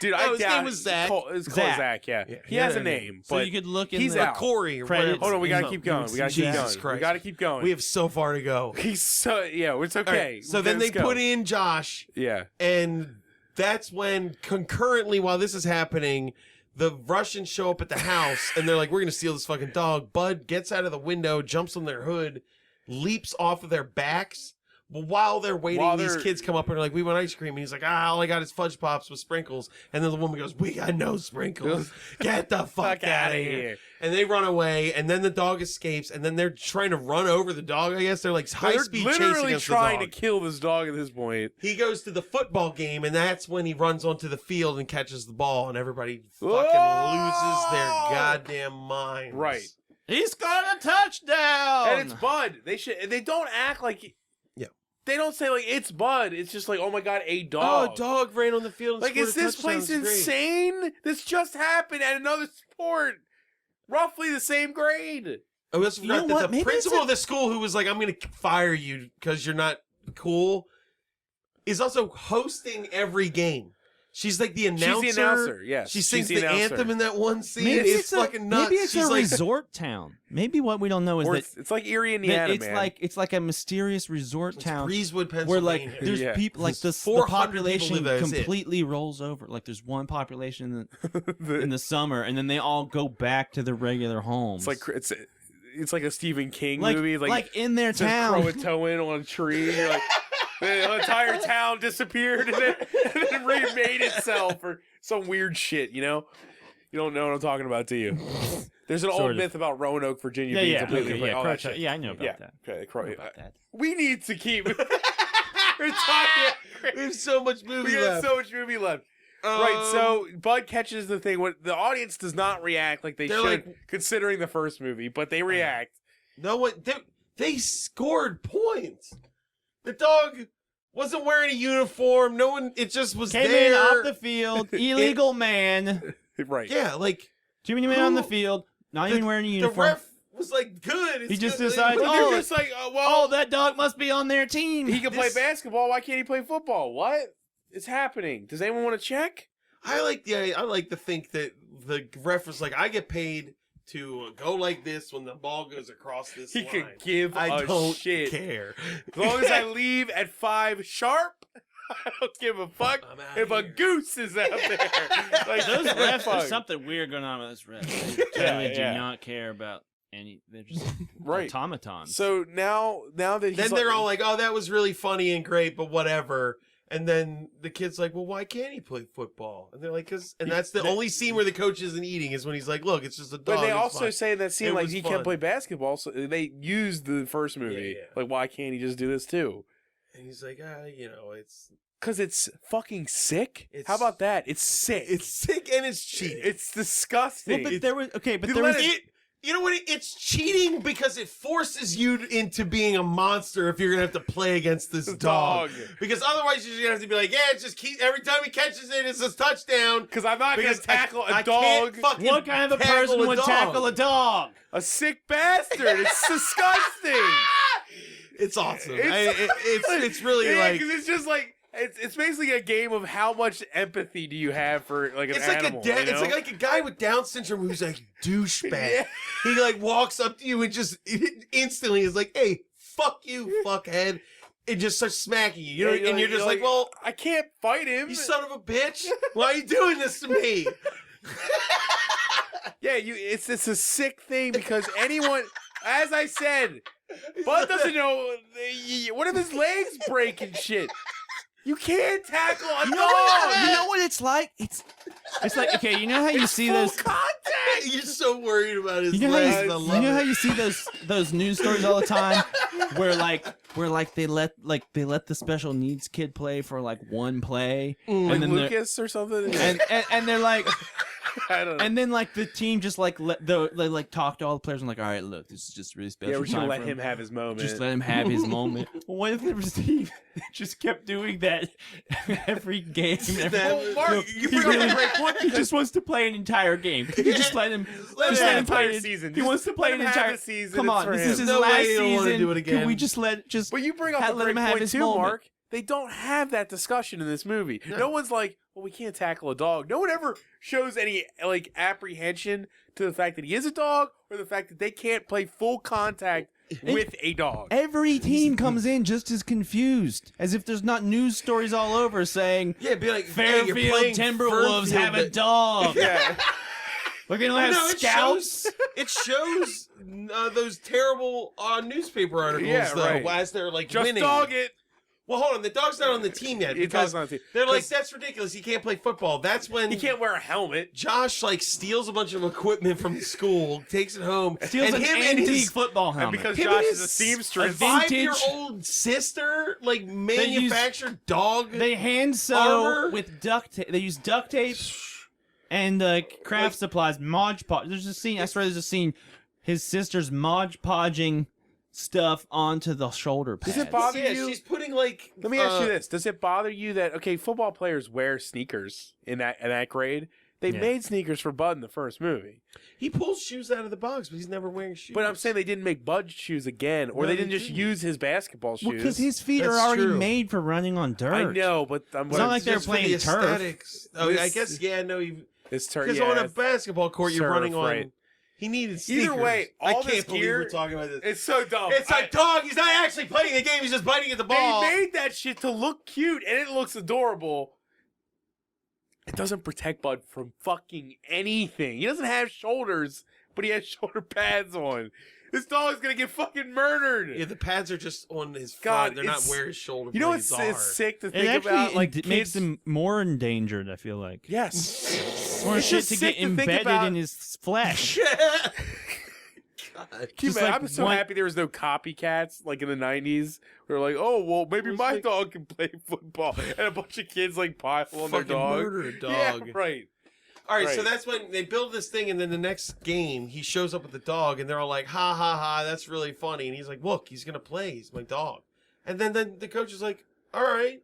Dude, No, I his doubt name was Zach. It's called Zach. Zach, yeah. Yeah, He he has had a a name, So but you could look in he's the out. Corey or credits. whatever. hold on, we gotta No, keep going. We gotta keep Jesus going. Christ. We gotta keep going. We have so far to go. He's so it's All okay. right, so then they Let's go. put in Josh, Yeah. and that's when concurrently while this is happening, the Russians show up at the house, and they're like, we're going to steal this fucking dog. Bud gets out of the window, jumps on their hood, leaps off of their backs. But while they're waiting, these kids come up and are like, we want ice cream. And he's like, all I got is fudge pops with sprinkles. And then the woman goes, we got no sprinkles. Get the fuck out of here. And they run away, and then the dog escapes, and then they're trying to run over the dog, I guess. They're like high-speed They're chasing literally us trying the to dog. kill this dog at this point. He goes to the football game, and that's when he runs onto the field and catches the ball, and everybody fucking loses their goddamn minds. Right. He's got a touchdown. And it's Bud. They don't act like they don't say like it's Bud. It's just like, oh my god, a dog. Oh, a dog ran on the field and Like, scored is a this touchdown. place It's great. insane? This just happened at another sport. Roughly the same grade. I also You know forgot what? that the Maybe principal it's of the school who was like, I'm going to fire you because you're not cool, is also hosting every game. She's like the announcer. She's the announcer, yes. She She's sings the the announcer. anthem in that one scene. Maybe It's fucking nuts. Maybe it's She's a like, resort town. Maybe what we don't know is Or that it's like Erie, Indiana, man. it's like a mysterious resort it's town Breezewood, where Pennsylvania. like there's Yeah. people like There's the 400 people population live there, that's it. completely rolls over. Like there's one population in the summer, and then they all go back to their regular homes. It's like a Stephen King like, movie. like in their just town. Croatoan on a tree. You're like, the entire town disappeared and then remade itself or some weird shit, you know? You don't know what I'm talking about, do you? There's an Sort old of. myth about Roanoke, Virginia Yeah, being yeah, completely okay, yeah, all that Croatoan. shit. Yeah, I know about Yeah. that. Okay, I know about that. We need to keep we're talking. we have so much movie We got left. so much movie left. Right, so Bud catches the thing. What the audience does not react like they They're should, like- considering the first movie, but they react. No one. They scored points. The dog wasn't wearing a uniform. No one. It just was Came there. in off the field, illegal man. Right. Yeah, like Too many men on the Who- field, not even wearing a the uniform. ref was like, good. It's He just good. decides, But oh, they're just like, well, Oh, that dog must be on their team. he can play this- basketball. Why can't he play football? What is happening? Does anyone want to check? I like to think that the ref was like, I get paid to go like this when the ball goes across this He line. could give I a don't shit. care. As long as I leave at 5 sharp, I don't give a fuck I'm outta if a here. goose is out there. Like, Those fuck. refs, there's something weird going on with those refs. They totally yeah. do not care about any. They're just Right. automatons. So now that he's Then they're all like, oh, that was really funny and great, but whatever. And then the kid's like, well, why can't he play football? And they're like, and that's the only scene where the coach isn't eating is when he's like, look, it's just a dog. But they it's also fine." say in that scene It like was he fun. can't play basketball, so they used the first movie. Yeah. Like, why can't he just do this too? And he's like, it's Because it's fucking sick. It's- How about that? It's sick. sick and it's cheating. It's disgusting. well, but there was okay, but Dude, there was. let You know what? It's cheating because it forces you into being a monster if you're gonna have to play against this dog. Because otherwise, you're gonna have to be like, yeah, just keep every time he catches it, it's a touchdown. Because I'm not going to Because tackle I a dog. can't fucking What kind of a tackle person would dog. tackle a dog? A sick bastard. It's disgusting. It's awesome. It's- It's really Yeah, like 'cause it's just like it's basically a game of how much empathy do you have for like an it's like animal. a you know? it's like a guy with Down syndrome who's like douchebag. Yeah. He like walks up to you and just instantly is like, "Hey, fuck you, fuckhead," and just starts smacking you. You know, Yeah, and you're just like, "Well, I can't fight him. you son of a bitch! Why are you doing this to me?" Yeah, it's a sick thing because anyone, as I said, Bud doesn't know. What if his legs break and shit? You can't tackle a You dog. know what it's like? It's like okay. You know how you see Full those. contact. You're so worried about his You know legs. how I you, love you know it. how you see those news stories all the time, where they let the special needs kid play for like one play, Like and then Lucas or something. and they're like, I don't know. And then like the team just like talk to all the players and like, all right, look, this is just really special. Yeah, we're gonna time let for him have his moment. Just let him have his moment. What if there was a team that just kept doing that every game? Well, Mark, you bring up a great point. He just wants to play an entire game. Could you just let him? Let just him let have him play entire it. season. He Just wants to play let an him have entire a season. Come It's on, for this him. is his No way last you don't wanna season. do it again. Can we just let But you bring up a let great him have point his too, moment. Mark. They don't have that discussion in this movie. No one's like, well, we can't tackle a dog. No one ever shows any like apprehension to the fact that he is a dog or the fact that they can't play full contact with a dog. Every team comes in just as confused, as if there's not news stories all over saying, Yeah, be like, hey, you're Fairfield playing Timberwolves Fairfield, have a but- dog. Yeah. We're gonna have No, scouts. It shows those terrible newspaper articles, Yeah, though, right. as they're like Just winning. dog it. Well, hold on, the dog's not on the team yet The because dog's not on the team. they're like, 'Cause- that's ridiculous. He can't play football. That's when He can't wear a helmet. Josh like steals a bunch of equipment from school, takes it home, Steals and an him and antique his football helmet. And because him Josh and is a his seamstress. vintage- 5-year-old sister like manufactured dog. They hand sew Armor? with duct tape. They use duct tape and craft supplies. Mod Podge. There's a scene. I swear, there's a scene. His sister's Mod Podging stuff onto the shoulder pads. Does it bother yeah, you? she's putting like. Let me ask you this: does it bother you that football players wear sneakers in that grade? They Yeah. made sneakers for Bud in the first movie, He pulls shoes out of the box, but he's never wearing shoes. but I'm saying they didn't make Bud shoes again, or No, they they didn't just didn't. use his basketball shoes. Because his feet That's are already true. made for running on dirt. I know, but I'm It's not like they're Just for the playing turf. aesthetics. Oh, I This- guess no. it's turf. Because Yeah, on a basketball court, you're surf, running on. right. He needed sneakers. Either way, I all can't this believe gear- we're talking about this. it's so dumb. It's a dog. He's not actually playing the game. He's just biting at the ball. They made that shit to look cute, and it looks adorable. It doesn't protect Bud from fucking anything. He doesn't have shoulders, but he has shoulder pads on. This dog is gonna get fucking murdered. Yeah, the pads are just on his God, front. They're not it's- where his shoulder You know blades what's are. it's sick to It think actually about? Like makes kids. him more endangered. I feel like Yes. more It's shit just to sick get to think embedded about- in his flesh. God. Can you Just imagine- like I'm so one- happy there was no copycats like in the 90s. They're like, oh well, maybe It's my like- dog can play football, and a bunch of kids like pile on their Fucking dog. murder a dog. Yeah, right. All right, so Right. that's when they build this thing, and then the next game, he shows up with the dog, and they're all like, ha, ha, ha, that's really funny. And he's like, look, he's going to play. He's my dog. And then the coach is like, all right.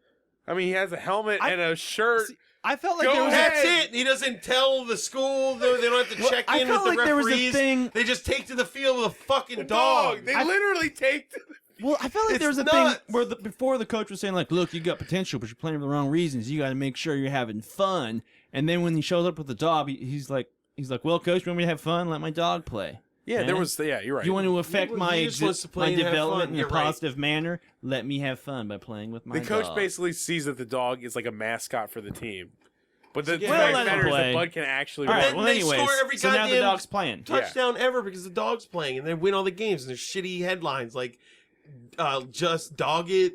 I mean, he has a helmet I- and a shirt. I felt like Go there was ahead. That's it. He doesn't tell the school. They don't have to Well, check I in felt with the like there was a referees. thing- They just take to the field with a fucking The dog. They literally take. Well, I felt like there was a It's thing nuts. where before the coach was saying like, "Look, you got potential, but you're playing for the wrong reasons. You got to make sure you're having fun." And then when he shows up with the dog, he's like, "Well, coach, you want me to have fun? Let my dog play." Yeah, Yeah. there was. Yeah, you're right. You want to affect He my just wants to play my and have development fun. in a You're right. positive manner? Let me have fun by playing with my the coach dog. basically sees that the dog is like a mascot for the team, but the Yeah. fact Well, of the let him matter is play. that Bud can actually. All run. right. then Well, they anyways, score every so now the goddamn dog's playing. touchdown ever because the dog's playing, and they win all the games. And there's shitty headlines like, just dog it.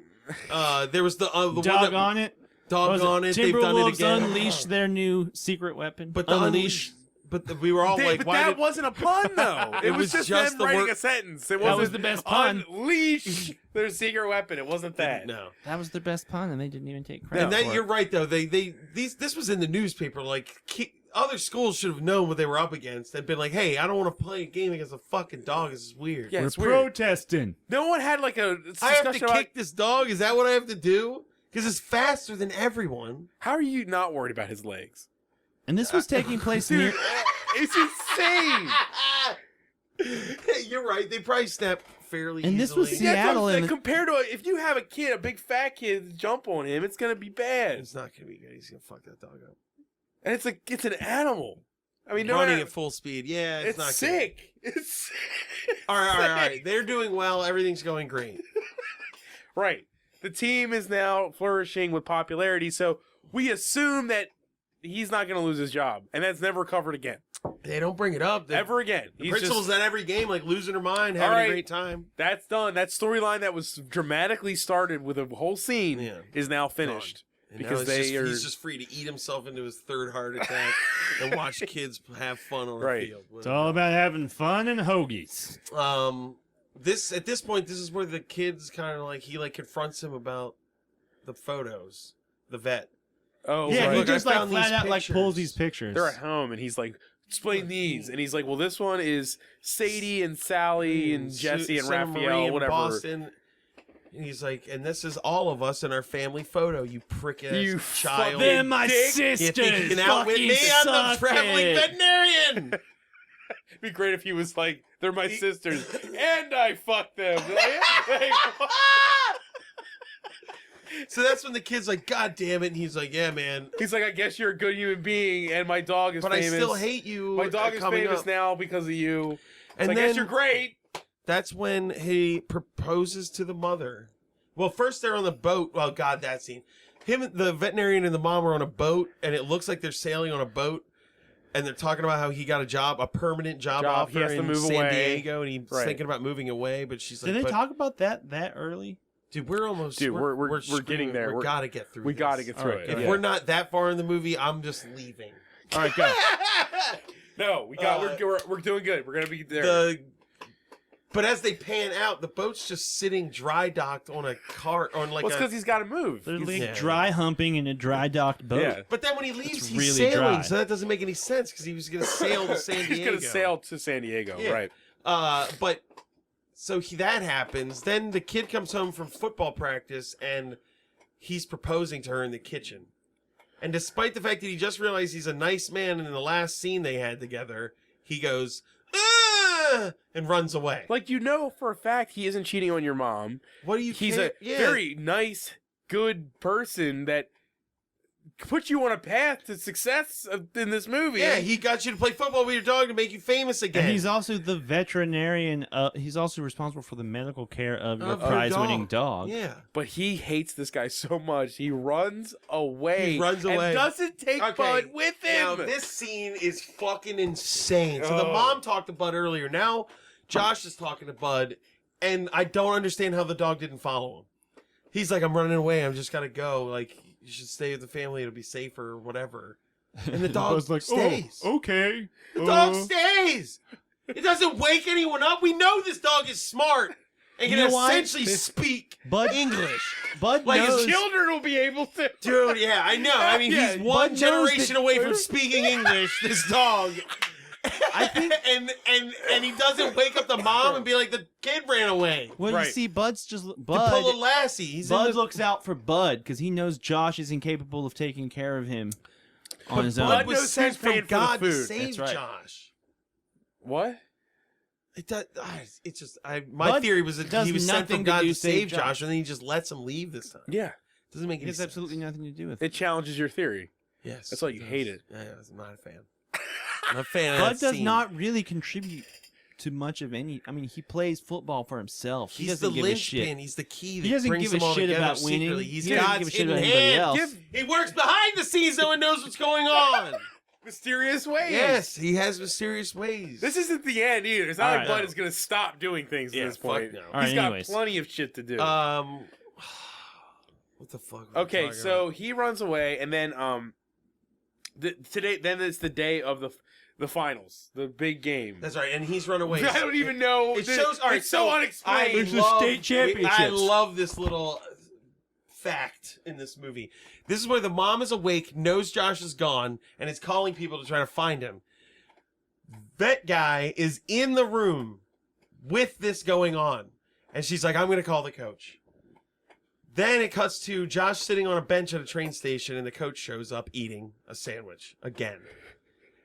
There was the one Dog that, on it. dog Was on it. They've done it Timberwolves again. unleashed their new secret weapon. But the unleash. we were all They- like, but why that did wasn't a pun, though. It, It was was just just them the writing word- a sentence. It That wasn't was the best pun. Unleash their secret weapon. It wasn't that. no? That was their best pun, and they didn't even take credit. And that for you're it. right though. This was in the newspaper. Like other schools should have known what they were up against and been like, hey, I don't want to play a game against a fucking dog. This is weird. Yeah, We're it's weird. protesting. No one had like a I have to discussion about kick this dog. Is that what I have to do? Because it's faster than everyone. how are you not worried about his legs? And this was taking place near. Dude, it's insane. You're right. They probably snap fairly And this was easily. That's what I'm Seattle saying. and- Compared to if you have a kid, a big fat kid, jump on him, it's gonna be bad. It's not gonna be good. He's gonna fuck that dog up. And it's an animal. I mean, Running no, at full speed. Yeah, it's, it's not sick. It's Good. All right. They're doing well. Everything's going great. right. The team is now flourishing with popularity, so we assume that he's not going to lose his job, and that's never covered again, They don't bring it up. ever again. The He's principal's just, at every game, like losing her mind, All having right. a great time. that's done. That storyline that was dramatically started with a whole scene Yeah. is now finished. And Because now they are he's just free to eat himself into his third heart attack and watch kids have fun on Right. the field. It's all about having fun and hoagies. At this point, this is where the kids kind of like he like confronts him about the photos, the vet, Oh, Yeah, right. he Look, I just like found these flat out like pulls pictures. these pictures. They're at home, and he's like, explain these. And he's like, well, this one is Sadie and Sally and Jesse and Santa Marie Raphael, in whatever. Boston. And he's like, and this is all of us in our family photo, you prick-ass You child. They're my Dick. sisters. You think you can outwit Fucking me? I'm the suck traveling it. veterinarian. It'd be great if he was like, they're my sisters, and I fucked them. Like, what? So that's when the kid's like, God damn it. And he's like, yeah, man. He's like, I guess you're a good human being, and my dog is But famous. I still hate you. My dog is coming famous up. now because of you. And So I guess then you're great. that's when he proposes to the mother. Well, first they're on the boat. Well, God, that scene. Him, the veterinarian, and the mom are on a boat, and it looks like they're sailing on a boat. And they're talking about how he got a job, a permanent job He offer has to in move San away. Diego, and he's Right. thinking about moving away. But she's like, Did they but, talk about that early? dude, we're almost, Dude, we're screwed. getting there. We gotta get through. We this. got to get through Alright, it. If Yeah. we're not that far in the movie, I'm just leaving. All right, go. No, we got. We're doing good. We're gonna be there. But as they pan out, the boat's just sitting dry docked on a cart on like Well, it's a. because he's got to move. They're like Yeah. dry humping in a dry docked boat. Yeah. But then when he leaves, It's he's really sailing, dry. so that doesn't make any sense because he was going to sail to San Diego. He's gonna sail to San Diego, Yeah. right? But so that happens. Then the kid comes home from football practice and he's proposing to her in the kitchen. And despite the fact that he just realized he's a nice man, and in the last scene they had together, he goes, "Ah!" and runs away. Like, you know for a fact he isn't cheating on your mom. What do you? He's care? a very nice, good person that puts you on a path to success in this movie. Yeah, he got you to play football with your dog to make you famous again. And he's also the veterinarian. He's also responsible for the medical care of your Of your prize-winning dog. Yeah. But he hates this guy so much, he runs away. He runs away. And doesn't take Okay, Bud with Now, him. this scene is fucking insane. So the Oh. mom talked to Bud earlier. Now Josh is talking to Bud, and I don't understand how the dog didn't follow him. He's like, I'm running away. I'm just gotta go. Like, you should stay with the family. It'll be safer or whatever. And the dog stays. okay. The dog stays. It doesn't wake anyone up. We know this dog is smart and You can know why? essentially speak Bud English. Bud Like knows. his Children will be able to. Dude, yeah, I know. I mean, Yeah, he's one Bud knows generation that- away from speaking English, this dog. I think. and he doesn't wake up the mom and be like, the kid ran away. Well, Right. you see, Bud's just To Bud. pull a lassie. He's in Bud the, looks out for Bud because he knows Josh is incapable of taking care of him on his Bud own. was knows sent who's paying from for the God to food. save That's right. Josh. What? It does. It's just. My Bud theory was that does he was sent nothing from to God do to save Josh. Josh, and then he just lets him leave this time. Yeah. Doesn't make It any has sense. absolutely nothing to do with it. It challenges your theory. Yes. That's why you does. hate it. Yeah, I'm not a fan. I'm not a fan of Bud that does scene. not really contribute to much of any. I mean, he plays football for himself. He He's the doesn't give a shit. linchpin. He's the key that He doesn't brings give them a all shit together about winning. secretly. He's He doesn't God's give a shit hidden about anybody hand. else. He works behind the scenes though and knows what's going on. Mysterious ways. Yes, he has mysterious ways. This isn't the end either. It's not All like right. Bud is going to stop doing things Yeah, at this fuck point. no. All right, He's got anyways. plenty of shit to do. What the fuck? Are we Okay, talking so about? he runs away, and then today, then it's the day of the finals, the big game. That's right, and he's run away. I don't even know. It shows. All right, it's so unexplained. There's the love, state championships. I love this little fact in this movie. This is where the mom is awake, knows Josh is gone, and is calling people to try to find him. Vet guy is in the room with this going on, and she's like, "I'm going to call the coach." Then it cuts to Josh sitting on a bench at a train station, and the coach shows up eating a sandwich again.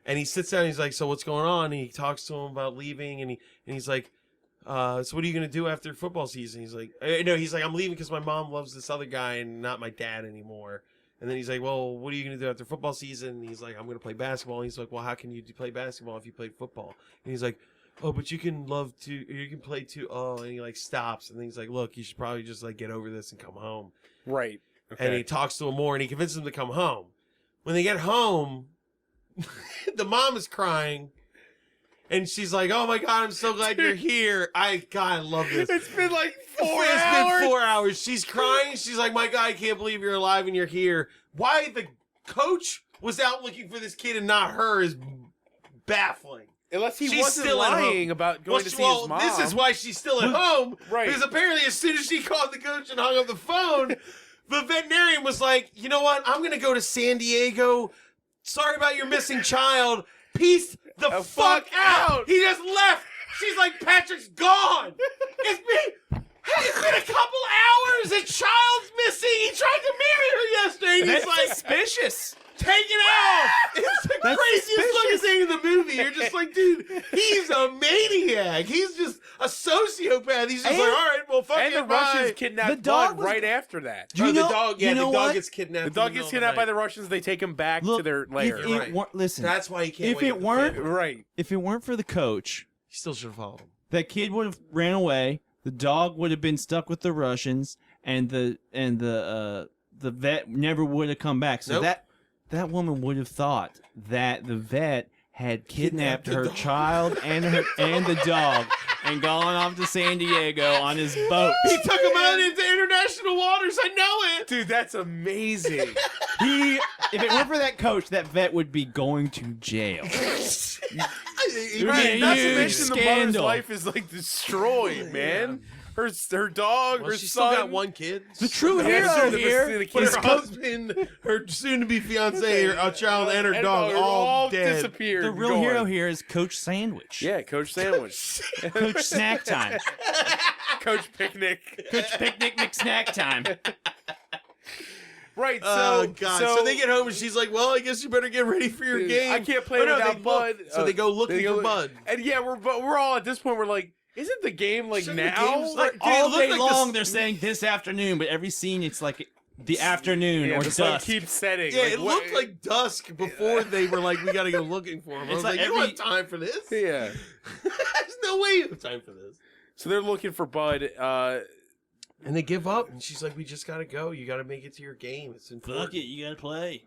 And he sits down and he's like, "So what's going on?" And he talks to him about leaving, and he's like, "So what are you gonna do after football season?" He's like, "No," he's like, "I'm leaving because my mom loves this other guy and not my dad anymore." And then he's like, "Well, what are you gonna do after football season?" And he's like, "I'm gonna play basketball." And he's like, "Well, how can you play basketball if you played football?" And he's like, "Oh, but you can play too." Oh, and he like stops, and then he's like, "Look, you should probably just like get over this and come home." Right. Okay. And he talks to him more, and he convinces him to come home. When they get home, the mom is crying, and she's like, "Oh my God, I'm so glad you're here." I love this. It's been like 4 hours. It's been 4 hours. She's crying. She's like, "My God, I can't believe you're alive and you're here." Why the coach was out looking for this kid and not her is baffling. Unless he She's wasn't still at lying home. about going to see his mom. This is why she's still at home. Right. Because apparently as soon as she called the coach and hung up the phone, The veterinarian was like, you know what? I'm going to go to San Diego. Sorry about your missing child. Peace the fuck out. He just left. She's like, Patrick's gone. It's been a couple hours. A child's missing. He tried to marry her yesterday. And he's like, suspicious. take it off. It's the craziest fucking thing in the movie. You're just like, dude, he's a maniac. He's just a sociopath. He's just like, all right, well, fuck it, And the bye. Russians kidnapped The dog Bud right after that. Do you know, the dog, you know the dog what? gets kidnapped. The dog gets kidnapped by the Russians. They take him back to their lair. If it weren't, listen, That's why he can't. if wake it up the weren't- family. Right. if it weren't for the coach, He still should have followed him. that kid would have ran away. The dog would have been stuck with the Russians, and the vet never would have come back. So Nope. that woman would have thought that the vet had kidnapped the her dog. child and the dog and gone off to San Diego on his boat. He took him out into international waters. I know it. Dude, that's amazing. If it weren't for that coach, that vet would be going to jail. Right, a not to huge mention the mother's scandal. life is like destroyed, man. Her dog, Well, her she's son. still got one kid. The true Yeah, hero sure, the here But is her Coach. husband, her soon-to-be fiance, a child, and her dog are all dead. disappeared. The real gone. hero here is Coach Sandwich. Yeah, Coach Sandwich. Coach Snack Time. Coach Picnic. Coach Picnic McSnack Time. Right, so Oh God! So they get home and she's like, "Well, I guess you better get ready for your game." I can't play Oh, no, without they Bud. look. So they go looking for Bud. And yeah, we're all at this point. We're like, isn't the game like Shouldn't the now? game's like- All it looked day like long, this- they're saying this afternoon, but every scene it's like the afternoon yeah, or the sun dusk. keeps setting. Yeah, like, it what- looked like dusk before they were like, "We got to go looking for him." I It's was like like, "You don't every- have time for this." Yeah. There's no way you have time for this. So they're looking for Bud. And they give up, and she's like, "We just got to go. You got to make it to your game. It's important." Fuck it, you gotta play.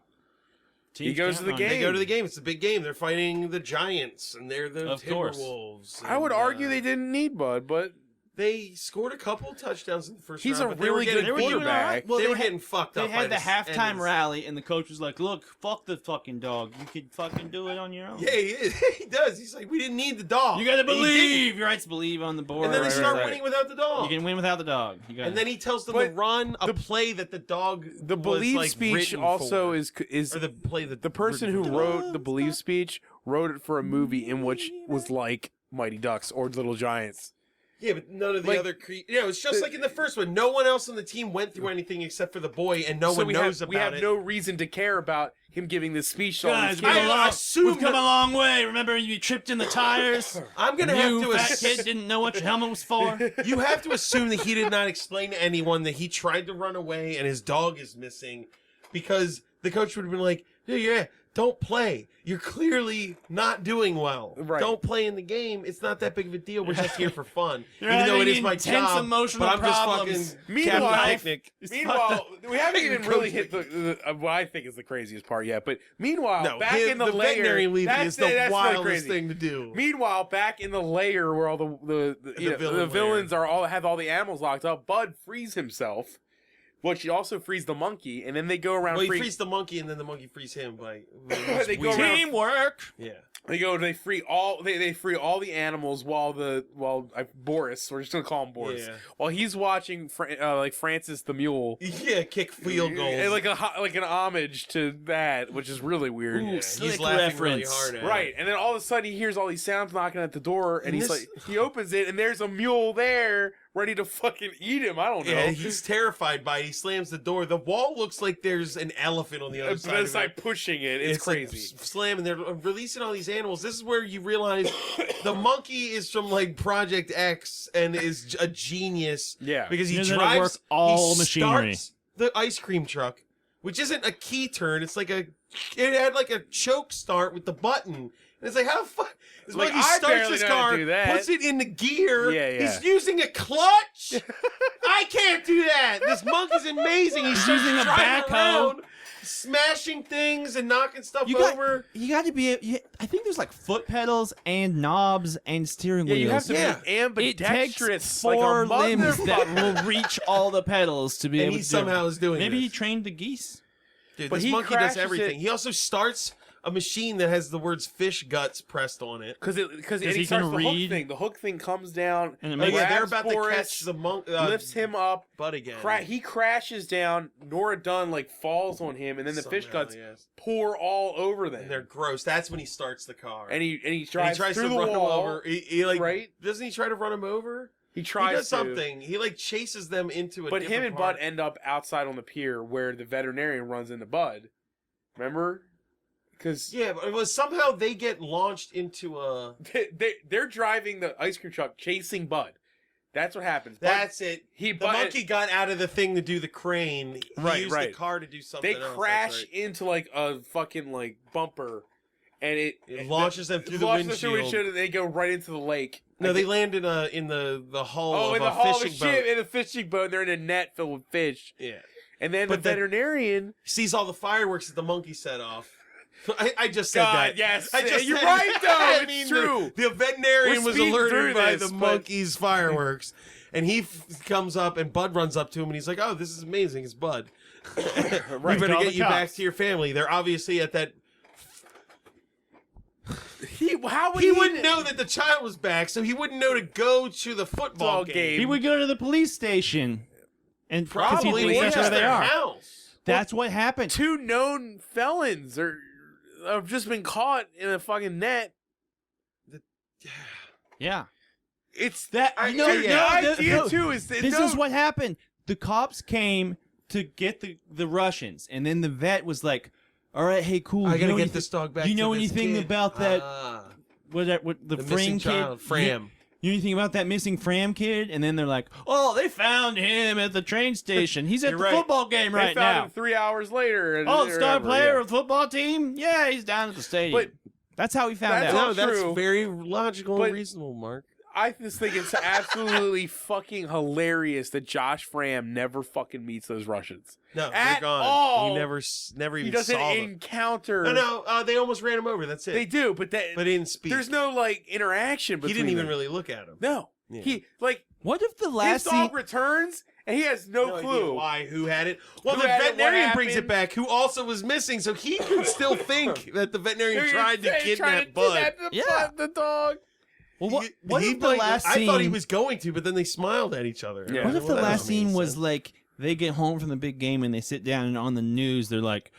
He goes to the game. They go to the game. It's a big game. They're fighting the Giants, and they're the Of course. Timberwolves. I would and, argue they didn't need Bud, but They scored a couple touchdowns in the first he's round. a but they were really getting- good doing all quarterback. right. Well, they they were had- getting fucked They up. had the by end halftime of rally, and the coach was like, "Look, fuck the fucking dog. You could fucking do it on your own. Yeah, he is. He does. He's like, we didn't need the dog. You gotta And he believe. Your rights to believe on the board. didn't. And then they Right, start right. winning without the dog. You can win without the dog. You gotta, And then he tells them But to run a play that the dog. The was, believe like, speech written also for. is or the play that the person who written for wrote the believe speech wrote it for a movie in which was like Mighty Ducks or Little Giants. Yeah, but none of the Like, other it's just like in the first one. No one else on the team went through anything except for the boy, and no So one we knows have, about we have it. no reason to care about him giving this speech. To all guys, these we've, kids. we've come a long way. Remember, you tripped in the tires. I'm gonna have You to. fat kid didn't know what your helmet was for. You have to assume that he did not explain to anyone that he tried to run away and his dog is missing, because the coach would have been like, "Yeah, don't play. You're clearly not doing well. Right. Don't play in the game. It's not that big of a deal. We're just here for fun, You're even though it having is my intense job. emotional but I'm problems. just fucking Meanwhile- Captain Picnic." Meanwhile, we haven't even Coach really hit what I think is the craziest part yet. But meanwhile, No, back in the layer, veterinary leaving that's is the really wildest crazy. thing to do. Meanwhile, back in the lair where all the villain villains are all have all the animals locked up, Bud frees himself. But she also frees the monkey, and then they go around. Well, he frees the monkey, and then the monkey frees him. By They go around- Teamwork. Yeah. They free all they free all the animals while Boris, we're just gonna call him Boris, Yeah. while he's watching like Francis the Mule. Yeah, kick field goals. And like an homage to that, which is really weird. Ooh, Yeah, slick he's laughing reference. really hard at Right, it. and then all of a sudden he hears all these sounds knocking at the door, and And he's this- like, he opens it, and there's a mule there ready to fucking eat him. I don't know. Yeah, he's terrified by it. He slams the door. The wall looks like there's an elephant on the other side. It's of like it. pushing it. It's like crazy. slamming. They're releasing all these animals. This is where you realize the monkey is from like Project X and is a genius. Yeah. because he He knows how to drives work all he machinery. starts the ice cream truck, which isn't a key turn. It's like it had like a choke start with the button. And it's like, how the fuck? This Like, monkey I starts barely his know how to car, do that. puts it in the gear. Yeah, yeah. He's using a clutch. I can't do that. This monkey's amazing. He's using a driving backhoe. around, smashing things and knocking stuff You got, over. you got to be. I think there's like foot pedals and knobs and steering Yeah, wheels. you have to Yeah. be It takes ambidextrous. four like a limbs that motherfucker. will reach all the pedals to be And able he to somehow is doing Maybe he this. trained the geese. Dude, But this he monkey does crashes everything. it- He also starts a machine that has the words fish guts pressed on it. Because he he starts can the read? hook thing. The hook thing comes down And it Oh, makes- yeah, they're grabs about to Boris, catch the monk. lifts him up. Butt again. He crashes down. Nora Dunn like falls on him, and then the fish Somehow, guts yes. pour all over them. And they're gross. That's when he starts the car. And he And he drives tries through to the run wall. him over. He like right? doesn't he try to run him over? He He tries does to. something. He like chases them into a. But him different and part. Bud end up outside on the pier where the veterinarian runs into Bud. Remember? Because Yeah, but it was somehow they get launched into a. they're driving the ice cream truck chasing Bud. That's what happens. Bud- That's it. He The monkey got out of the thing to do the crane. He Right, used right. the car to do something. They else. crash That's right. into like a fucking like bumper, and It launches them through the launches them windshield. and they go right into the lake. No, I they think- land in the hull Oh, of in the a hull of a fishing boat. ship, in a fishing boat. They're in a net filled with fish, Yeah, and then But the the- veterinarian. sees all the fireworks that the monkey set off. I just said God, that. yes, I just you're said right that. though. I It's mean, true. The veterinarian We're was speeding alerted through by this, the but- monkey's fireworks, and he comes up, and Bud runs up to him, and he's like, "Oh, this is amazing. It's Bud. We better Call get the you back cops." to your family." They're obviously at that. How would He wouldn't know that the child was back, so he wouldn't know to go to the football Football game. game. He would go to the police station, and 'cause he Probably thinks or that's just where they their are. house. That's what happened. two known felons have just been caught in a fucking net. Yeah, It's that. I- You know, yeah, the idea no, too is this is what happened. The cops came to get the Russians, and then the vet was like, "All right, hey, cool. I you gotta know get anything- this dog back. Do you to know this anything kid. about that? Ah, What the the Fram missing kid? child, Fram. You know anything about that missing Fram kid?" And then they're like, "Oh, they found him at the train station. He's at You're the right. football game they right found now. him 3 hours later. Oh, the star player Yeah. of the football team? Yeah, he's down at the stadium." But that's how we found that's out. all No, that's true. very logical But- and reasonable, Mark. I just think it's absolutely fucking hilarious that Josh Fram never fucking meets those Russians. No, At they're gone. all. He never He even doesn't saw them. encounter. No, they almost ran him over. That's it. They do, but but he didn't speak. there's no like interaction He between didn't even them. really look at him. No, Yeah. he like What if the his last dog scene? returns and he has no idea clue. why, who had it. Well, Who the had it, what veterinarian brings it happened. back, who also was missing, so he can still think that the veterinarian tried to Trying kidnap to Bud. kidnap Yeah. the dog. Well, what He if the like- last I scene? thought he was going to, but then they smiled at each other. Yeah. What if Well, the that last don't make scene was sense. like they get home from the big game and they sit down and on the news they're like,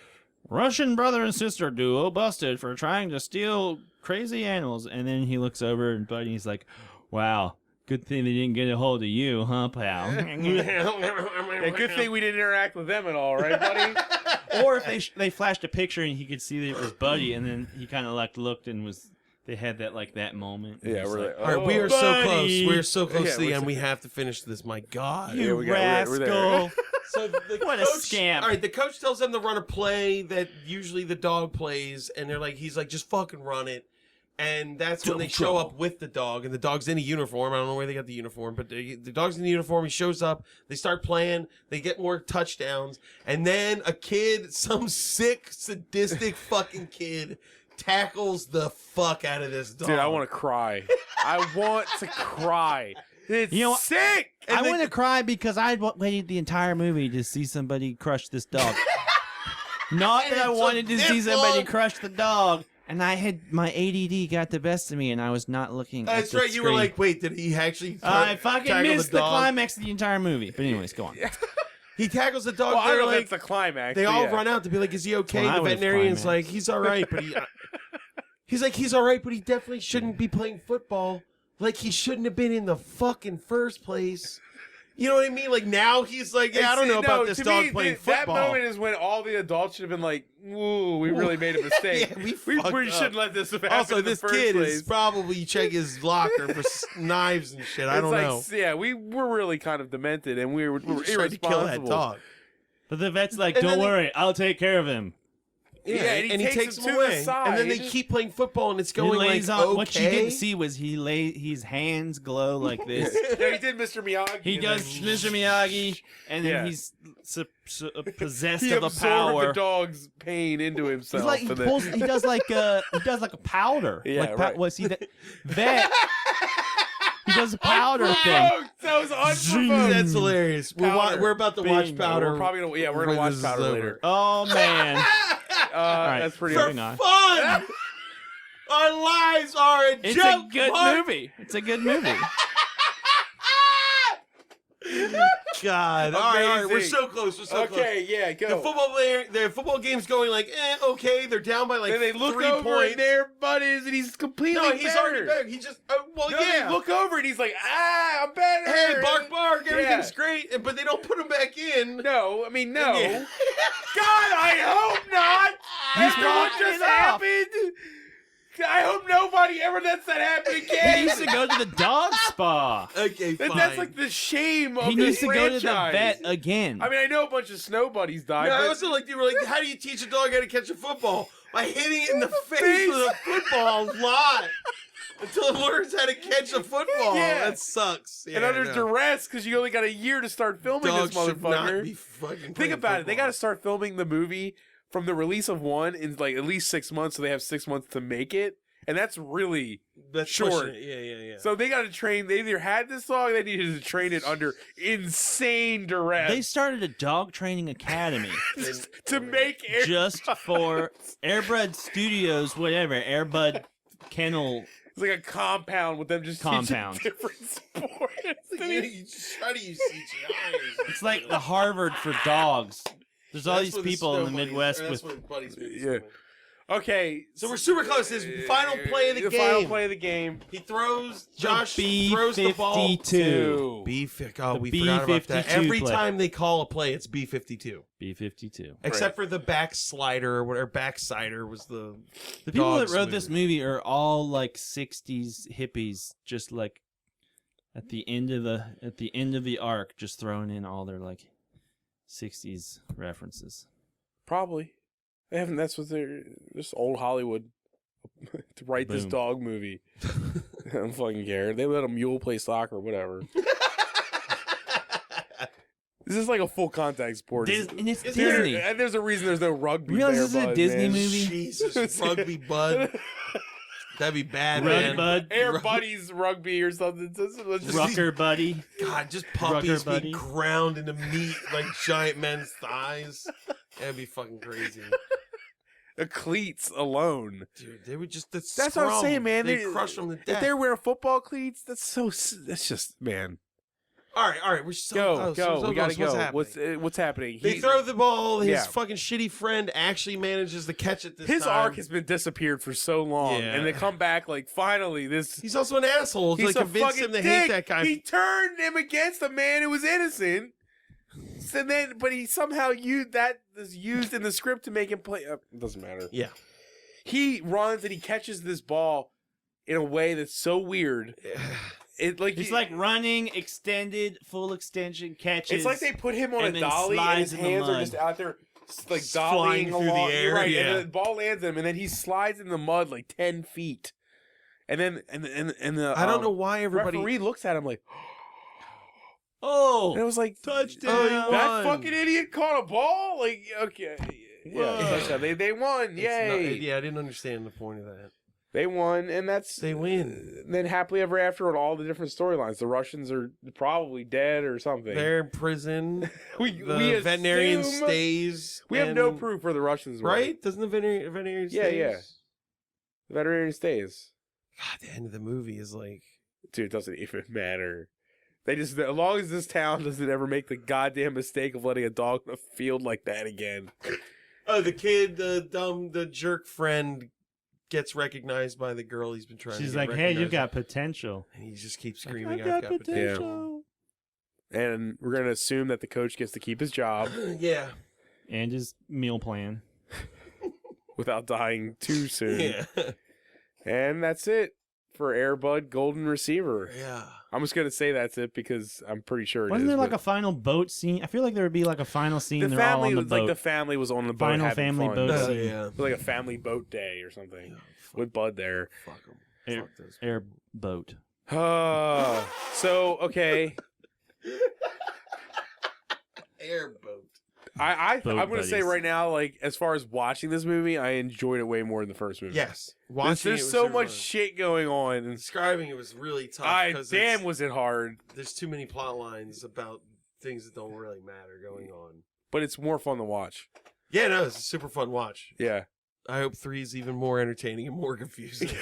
Russian brother and sister duo busted for trying to steal crazy animals, and then he looks over and Buddy's like, "Wow, good thing they didn't get a hold of you, huh, pal?" Yeah, good thing we didn't interact with them at all, right, buddy? Or if they flashed a picture and he could see that it was Buddy, and then he kind of like looked and was. They had that moment. Yeah, It was we're like, like, All right, we are so Buddy. close. We're so close Yeah, to the we're end. so- We have to finish this. My God. you we're rascal. there. So the What a coach, scamp. All right, the coach tells them to run a play that usually the dog plays, and he's like, just fucking run it. And that's when they show up with the dog, and the dog's in a uniform. I don't know where they got the uniform, but the dog's in the uniform. He shows up. They start playing. They get more touchdowns. And then a kid, some sick, sadistic fucking kid, tackles the fuck out of this dog. Dude, I want to cry. I want to cry. It's You know, sick. I want to cry because I waited the entire movie to see somebody crush this dog. Not And that I it wanted to took see this somebody long. crush the dog, and I had my ADD got the best of me, and I was not looking. That's at the right. You were screen. like, wait, did he actually I fucking tackle missed the dog? climax of the entire movie. But anyways, go on. He tackles the dog. Well, I they're don't know like, if that's the climax. they but all yeah. run out to be like, is he okay? Well, I The would've veterinarian's climaxed. like, he's all right, but he's like, he's all right, but he definitely shouldn't be playing football. Like, he shouldn't have been in the fucking first place. You know what I mean? Like, now he's like, yeah, I don't know about this to dog me, playing that football. moment is when all the adults should have been like, "Ooh, we really made a mistake. Yeah, we we fucked up. shouldn't let this happen." Also, in the this first kid place. is probably check his locker for knives and shit. I It's don't like, know. Yeah, we were really kind of demented, and we were He tried to irresponsible. kill that dog. But the vet's like, And "Don't then they- worry, I'll take care of him." Yeah, and he takes him to the away. side. And then they keep playing football, and it's He going lays like, on. okay. What you didn't see was his hands glow like this. Yeah, he did Mr. Miyagi. He and does then Mr. Miyagi, and then Yeah. he's possessed He of the absorbed power. the dog's pain into himself. He's like and then- he does like a powder. Yeah, like, right. Was he that? He does a powder thing. Unprovoked! That was unprovoked. That's hilarious. Powder. We're about to watch Bing. Powder. We're gonna when watch this is Powder over. later. Oh man, right, That's pretty. For moving on. fun. Our lives are a It's joke. a good Mark. movie. It's a good movie. God. All right. We're Amazing. so close. We're so close. Okay, yeah, go. The football game's going like, okay. They're down by like then they look 3 over points. and their buddies, and he's completely No, he's better. already better. He just, No, they look over and he's like, I'm better. hey, bark, everything's Yeah. great, but they don't put him back in. No, I mean, no. Yeah. God, I hope not. He's After what walking just it off. happened, I hope nobody ever lets that happen He again. needs to go to the dog spa. Okay, fine. That's like the shame of He this needs to go to the franchise. vet again. I mean, I know a bunch of snow buddies died, No, I but also like, you were like, how do you teach a dog how to catch a football? By hitting it in the face with a football a lot. Until it learns how to catch a football. Yeah. That sucks. Yeah, and under no. duress because you only got a year to start filming Dogs this should not motherfucker. be fucking Think playing about it. They got to football. start filming the movie from the release of one in like at least 6 months, so they have 6 months to make it, and that's really That's short. pushing it. Yeah. So they got to train. They either had this dog, they needed to train it under insane duress. They started a dog training academy to make Air just for Airbud Studios, whatever, Airbud Kennel. It's like a compound with them just Compound. teaching different sports. You just try to use CGI. It's like the Harvard for dogs. There's all these people in the Midwest That's with. what Buddy's movie's Yeah. doing. Okay, So we're super close. His final play of the game. Final play of the game. He throws. Josh B throws the ball. B52. Oh, The we forgot about that. B52 Every play. time they call a play, it's B52. B52. Except for the backslider or whatever. Backsider was the. The people that dog's wrote this move. movie are all like '60s hippies, just like at the end of the arc, just throwing in all their like '60s references. Probably. They haven't. That's what they're just old Hollywood to write this Boom. dog movie. I don't fucking care. They let a mule play soccer or whatever. This is like a full contact sport. And it's Is Disney. And there's a reason there's no rugby. Realize there, this is a bud, Disney man. movie? Jesus, rugby bud. That'd be bad, Rug man. Bud, Air Buddies rugby or something. Let's just- Rucker Buddy. God, just Rucker puppies buddy. being ground into meat like giant men's thighs. That'd be fucking crazy. The cleats alone. Dude, they would just... That's what I'm saying, man. They crush them to If death. they're wearing football cleats, that's just, man. All right. We're so Go, close. go. So We gotta close. go. What's happening? What's happening? They throw the ball. His Yeah. fucking shitty friend actually manages to catch it this His time. arc has been disappeared for so long, Yeah. and they come back like finally. He's also an asshole. He's Like a convince fucking him to dick. hate that guy. He turned him against a man who was innocent. So then, but he somehow used that is used in the script to make him play. It doesn't matter. Yeah. He runs and he catches this ball in a way that's so weird. It's like running, extended, full extension catches. It's like they put him on and a then dolly and slides his in the hands are mud. just out there like Flying dollying through the along. air, You're right, yeah. and the ball lands him, and then he slides in the mud like 10 feet. And then and the I don't know why everybody... referee looks at him like, Oh, and it was like touchdown! Oh, he that won. fucking idiot caught a ball. Like okay, Whoa. touchdown. They won. It's Yay! not- yeah, I didn't understand the point of that. They won, and that's They win. then happily ever after on all the different storylines. The Russians are probably dead or something. They're in prison. we The veterinarian assume- stays. We have no and- proof where the Russians were. Right? Doesn't the veterinarian Yeah, stays? yeah. The veterinarian stays. God, the end of the movie is like... Dude, it doesn't even matter. They just, as long as this town doesn't ever make the goddamn mistake of letting a dog in a field like that again. Oh, the kid, the jerk friend gets recognized by the girl he's been trying She's to like, get "Hey, you've recognized got potential." by. And he just keeps screaming, I've got potential. And we're going to assume that the coach gets to keep his job Yeah. And his meal plan. without dying too soon. Yeah. And that's it for Airbud Golden Receiver. Yeah. I'm just going to say that's it because I'm pretty sure it Wasn't is, there like but a final boat scene? I feel like there would be like a final scene. the They're all family on the was boat. like the family was on the boat Final having family fun. boat Oh, scene. yeah. It was like a family boat day or something with Bud there. Fuck them. Air, Fuck those. air boat. So okay, Airboat. I'm Boat going to say buddies. right now, like as far as watching this movie, I enjoyed it way more than the first movie. Yes. There's, Watching there's it was so super much fun. shit going on, and Describing it was really tough. I 'cause damn it's- was it hard. There's too many plot lines about things that don't really matter going on. But it's more fun to watch. Yeah, no, it's a super fun watch. Yeah. I hope 3 is even more entertaining and more confusing. God,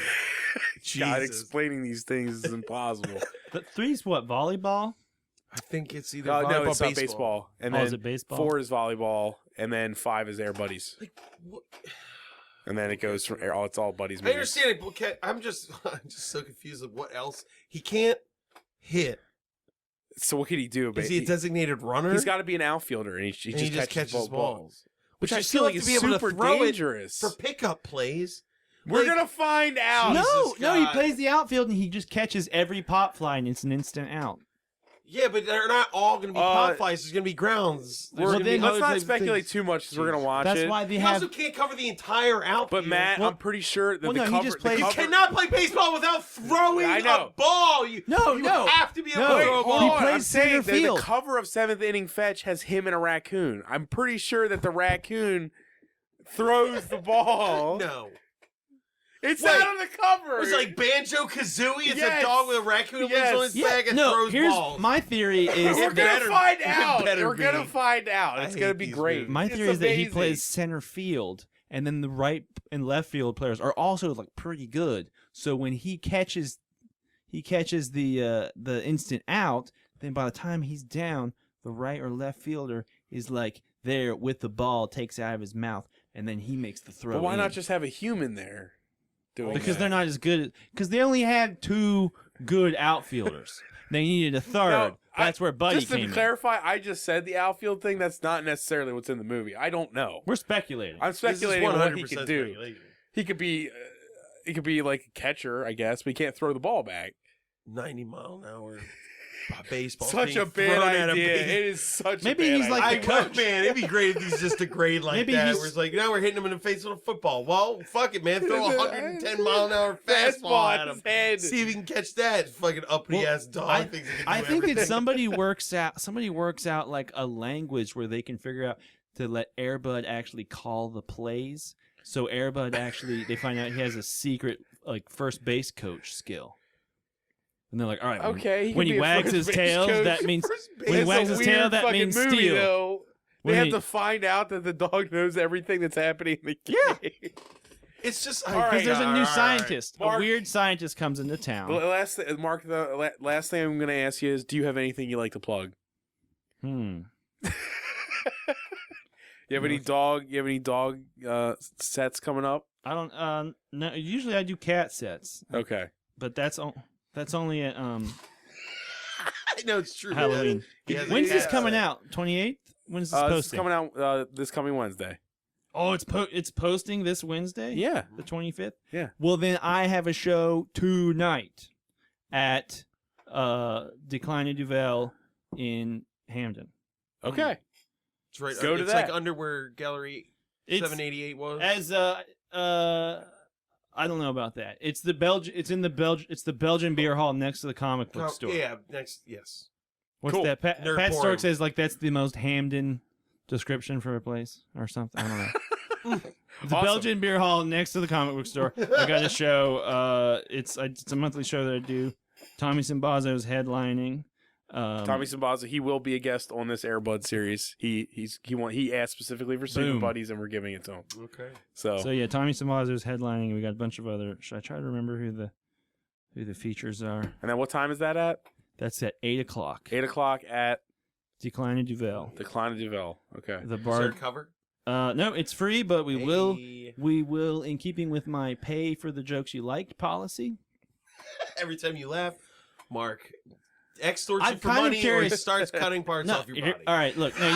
Jesus. explaining these things is impossible. But 3's what, volleyball? I think it's either No, volleyball, it's baseball. And Oh, then is it baseball? 4 is volleyball, and then 5 is Air Buddies. Like, what? And then it goes from it's all buddies. I Movies. understand it, but I'm just so confused of what else. He can't hit. So what could he do? Is he a designated runner? He's got to be an outfielder, and he And just catches balls. Which you I still feel like have is to be able to super throw it dangerous. for pickup plays. We're Like- gonna find out. No, Jesus he God. plays the outfield and he just catches every pop fly and it's an instant out. Yeah, but they're not all going to be pop flies. There's going to be grounds. There's Well, gonna be then Let's other not types of speculate things. too much because we're gonna watch That's it. why they You have. also can't cover the entire outfield. But Matt, Well- I'm pretty sure that Well, the no, he cover. just the plays- You cover- cannot play baseball without throwing I know. a ball. You No. have to be able No. to throw a Hold ball. He on, plays I'm saying center that the field. cover of Seventh Inning Fetch has him and a raccoon. I'm pretty sure that the raccoon throws the ball. No. It's Wait, not on the cover. It's like Banjo-Kazooie. It's Yes. a dog with a raccoon Yes. on its Yeah, back and no, throws here's balls. my theory is We're It gonna better- find it out. better We're gonna be. find out. I It's hate gonna be these great. movies. my It's theory is that he amazing. plays center field, and then the right and left field players are also like pretty good. So when he catches the instant out, then by the time he's down, the right or left fielder is like there with the ball, takes it out of his mouth, and then he makes the throw. But why in. not just have a human there doing Because that? they're not as good. Because they only had 2 good outfielders. They needed a third. No, That's where Buddy Just to came in. clarify, I just said the outfield thing. That's not necessarily what's in the movie. I don't know. We're speculating. I'm This is speculating on what he 100% could do. speculation. He could be like a catcher, I guess, but he can't throw the ball back. 90-mile-an-hour baseball. Such being a bad thrown at idea. base. It is such Maybe a bad he's like idea. the coach. Man, it'd be great if he's just a grade like Maybe that. he's- Where it's like, now we're hitting him in the face with a football. Well, fuck it, man. Throw a 110-mile-an-hour fastball at him. his head. See if he can catch that. Fucking uppity ass dog. I- thinks he can I do think everything. it's somebody works out like a language where they can figure out to let Airbud actually call the plays. So Airbud actually, they find out he has a secret like first base coach skill. And they're like, all right, Okay, when he he could be a wags first his base tail, coach. that means First base. when he It's wags a his tail, weird that fucking means movie, steal. Though. They When have he- to find out that the dog knows everything that's happening in the game. It's just All right, Because there's a all new right. scientist, Mark- a weird scientist comes into The town. last thing I'm going to ask you is, do you have anything you like to plug? You have any dog sets coming up? I don't. No. Usually I do cat sets, Okay. but that's only at I know it's true. Halloween. He has a When's this cat coming set. out? 28th. When is this This is posting? coming out this coming Wednesday. Oh, it's posting this Wednesday. Yeah. the 25th. Yeah. Well, then I have a show tonight at Decline and Duvel in Hamden. Okay. It's right. Go to it's that. like Underwear Gallery It's 788 was. as I don't know about that. It's the It's in the It's the Belgian beer hall next to the comic book store. Yeah, next. Yes. What's Cool. that? Pat Nerd Stork porn. says like that's the most Hamden description for a place or something. I don't know. The Awesome. Belgian beer hall next to the comic book store. I got a show. It's a monthly show that I do. Tommy Simbazo's headlining. Tommy Simbaza, he will be a guest on this Airbud series. He asked specifically for Super Boom. Buddies, and we're giving it to him. Okay. So, So yeah, Tommy Simbazo's headlining. We got a bunch of other. Should I try to remember who the features are? and then what time is that at? That's at 8:00. 8:00 at Decline and Duvel. the Klein of Duvel. Okay. The Is there bar. a cover? No, it's free, but we will. Hey. We will, in keeping with my pay for the jokes you liked policy. Every time you laugh, Mark extorts you I'm for kind of money or he curious. starts cutting parts No, off your here- body. all right. Look, no,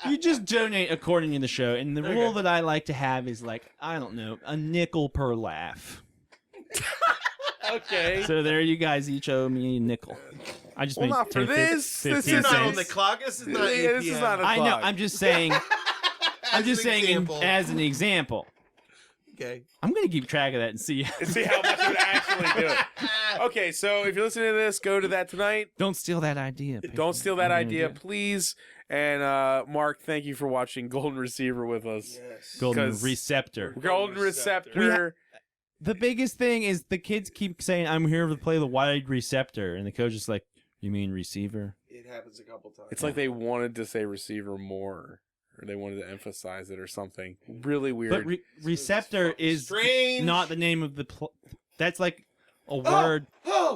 you just donate according to the show, and the rule that I like to have is like I don't know, a nickel per laugh. Okay. So there, you guys each owe me a nickel. I just Well, made not for 10, this. 15 This You're is not on cents. the clock. This is not. Yeah, 8 this is PM. not a- I know. clock. I'm just saying. I'm As just an saying example. as an example. Okay. I'm gonna keep track of that and see. And see how much it actually do. Okay, so if you're listening to this, go to that tonight. Don't steal that idea. Don't steal that I'm gonna idea, do it. please. And Mark, thank you for watching Golden Receiver with us. Yes. Golden 'Cause- Receptor. Golden Receptor. The biggest thing is the kids keep saying, "I'm here to play the wide receptor," and the coach is like, "You mean receiver?" It happens a couple times. It's like they wanted to say receiver more or they wanted to emphasize it or something. Really weird. But receptor is strange. not the name of the. That's like a word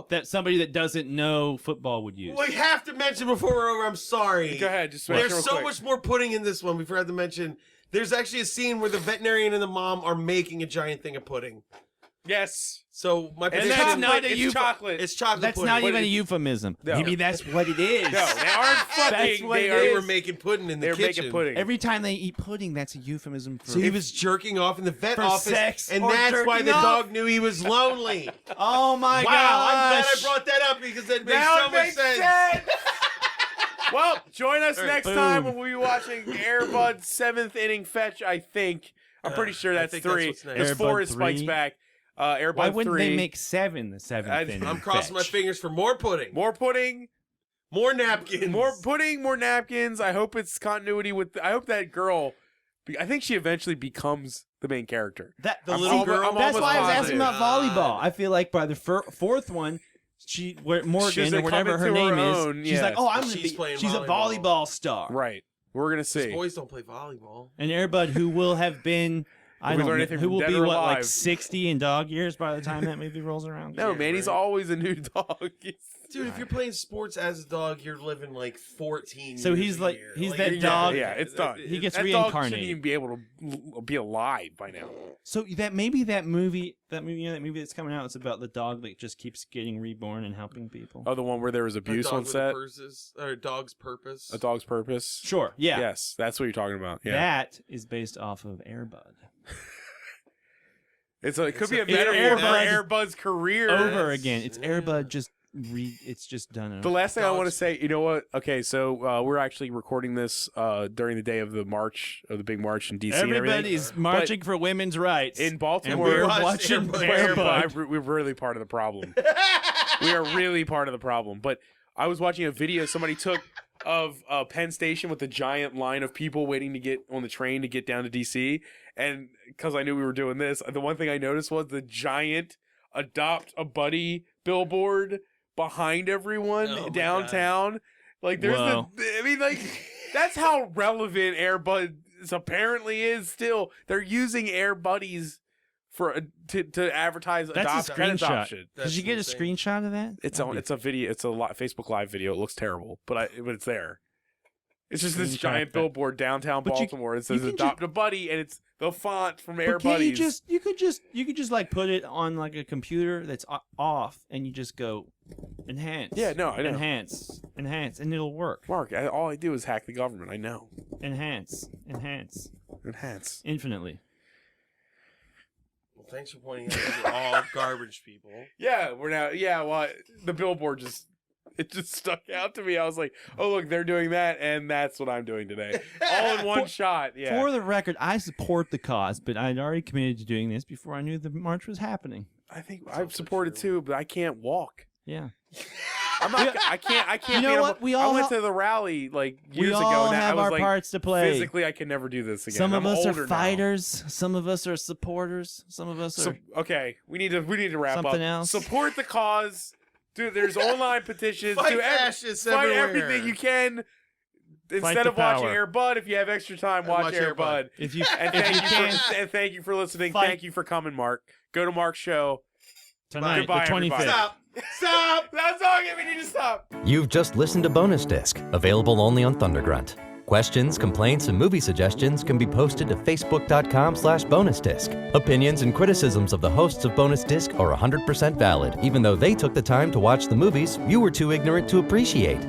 that somebody that doesn't know football would use. We have to mention before we're over. I'm sorry. Go ahead. Just mention There's real so quick. much more pudding in this one. We forgot to mention. There's actually a scene where the veterinarian and the mom are making a giant thing of pudding. Yes. So my And prediction that's not a it's chocolate. It's chocolate That's pudding. not But even a it- euphemism. No. Maybe that's what it is. No, they aren't fucking. what They it They is. were making pudding in the They're kitchen. making pudding. Every time they eat pudding, that's a euphemism for. So he was jerking off in the vet For office, sex and or that's why jerking the off? dog knew he was lonely. Oh my Wow, gosh! I'm glad I brought that up because that makes Now so it much makes sense. Well, join us next boom. time when we'll be watching Airbud's 7th inning fetch, I think. I'm pretty sure I that's think that's 3. what's next. Because 4 Airbud is Spike's 3. back. Airbud Why wouldn't 3. they make 7 the 7th inning? I'm crossing my fetch? fingers for more pudding, More pudding, more napkins, more pudding, more napkins. I hope it's continuity with. I hope that girl. I think she eventually becomes the main character. That The I'm little almost- girl. I'm That's almost why I was positive. asking about volleyball. I feel like by the fourth one, Morgan She's or like whatever coming her to name her is, own, she's yeah. like, oh, I'm gonna She's be. playing She's a volleyball. volleyball star, Right. We're gonna see. Boys don't play volleyball. And Airbud, who will have been, I If we don't learn know, anything who from will Dead be or what, like Alive. 60 in dog years by the time that movie rolls around. No, Yeah, man, he's right. always a new dog. Dude, if you're playing sports as a dog, you're living like 14 So years he's a like- year. he's that Yeah, dog- Yeah, it's done. He gets that dog reincarnated. shouldn't even be able to be alive by now. So that movie, that movie that's coming out, it's about the dog that just keeps getting reborn and helping people. Oh, the one where there was A abuse dog on with set. a dog's purpose. A dog's purpose. Sure, yeah. Yes, that's what you're talking about. Yeah. That is based off of Airbud. It could be a It's metaphor for Airbud Airbud's career. Over again. It's Yeah. Airbud just it's just done. in a- The last thing I want to Dogs. say, you know what? Okay, so we're actually recording this during the day of the march, of the big march in DC. and everything. Everybody's marching for women's rights. In and Baltimore. we're watched watching Airbud. Airbud. We're really part of the problem. We are really part of the problem. But I was watching a video somebody took of Penn Station with a giant line of people waiting to get on the train to get down to DC. And because I knew we were doing this, the one thing I noticed was the giant adopt a buddy billboard behind everyone Oh my downtown. Like there's Whoa. I mean, like that's how relevant Airbud apparently is still. They're using Air Buddies for to advertise That's a pet screenshot. adoption. Did you get a insane. screenshot of that? It's on. It's a video. It's a Facebook Live video. It looks terrible, but it's there. It's just this Screenshot giant that. billboard downtown But you- Baltimore. It says you can "Adopt a Buddy," and it's the font from Air But can't Buddies. you could just like put it on like a computer that's off, and you just go enhance. Yeah, no, I know. Enhance, and it'll work. Mark, all I do is hack the government. I know. Enhance, Enhance. infinitely. Well, thanks for pointing out that you're all garbage people. Yeah, we're now. Yeah, well, the billboard just stuck out to me. I was like, oh look, they're doing that, and that's what I'm doing today, all in one shot. Yeah. For the record, I support the cause, but I'd already committed to doing this before I knew the march was happening. I think I support it too, but I can't walk. Yeah. I'm not. I can't. You know man, what? We I all went ha- to the rally like We years all ago. And I have was our like, parts to play. physically, I can never do this again. Some of I'm us older are now. fighters. Some of us are supporters. Some of us are. Okay, we need to wrap up. Something else? Support the cause, dude. There's online petitions. Fight do fascists fight everywhere. everything you can. Instead the of watching power. Air Bud, if you have extra time, watch Air Bud. If you And if thank you you can and thank you for listening. Fight. Thank you for coming, Mark. Go to Mark's show. tonight, Goodbye, the 25th. everybody. Stop! That's all. We need to stop. You've just listened to Bonus Disc, available only on Thundergrunt. Questions, complaints, and movie suggestions can be posted to facebook.com/bonusdisc. Opinions and criticisms of the hosts of Bonus Disc are 100% valid, even though they took the time to watch the movies you were too ignorant to appreciate.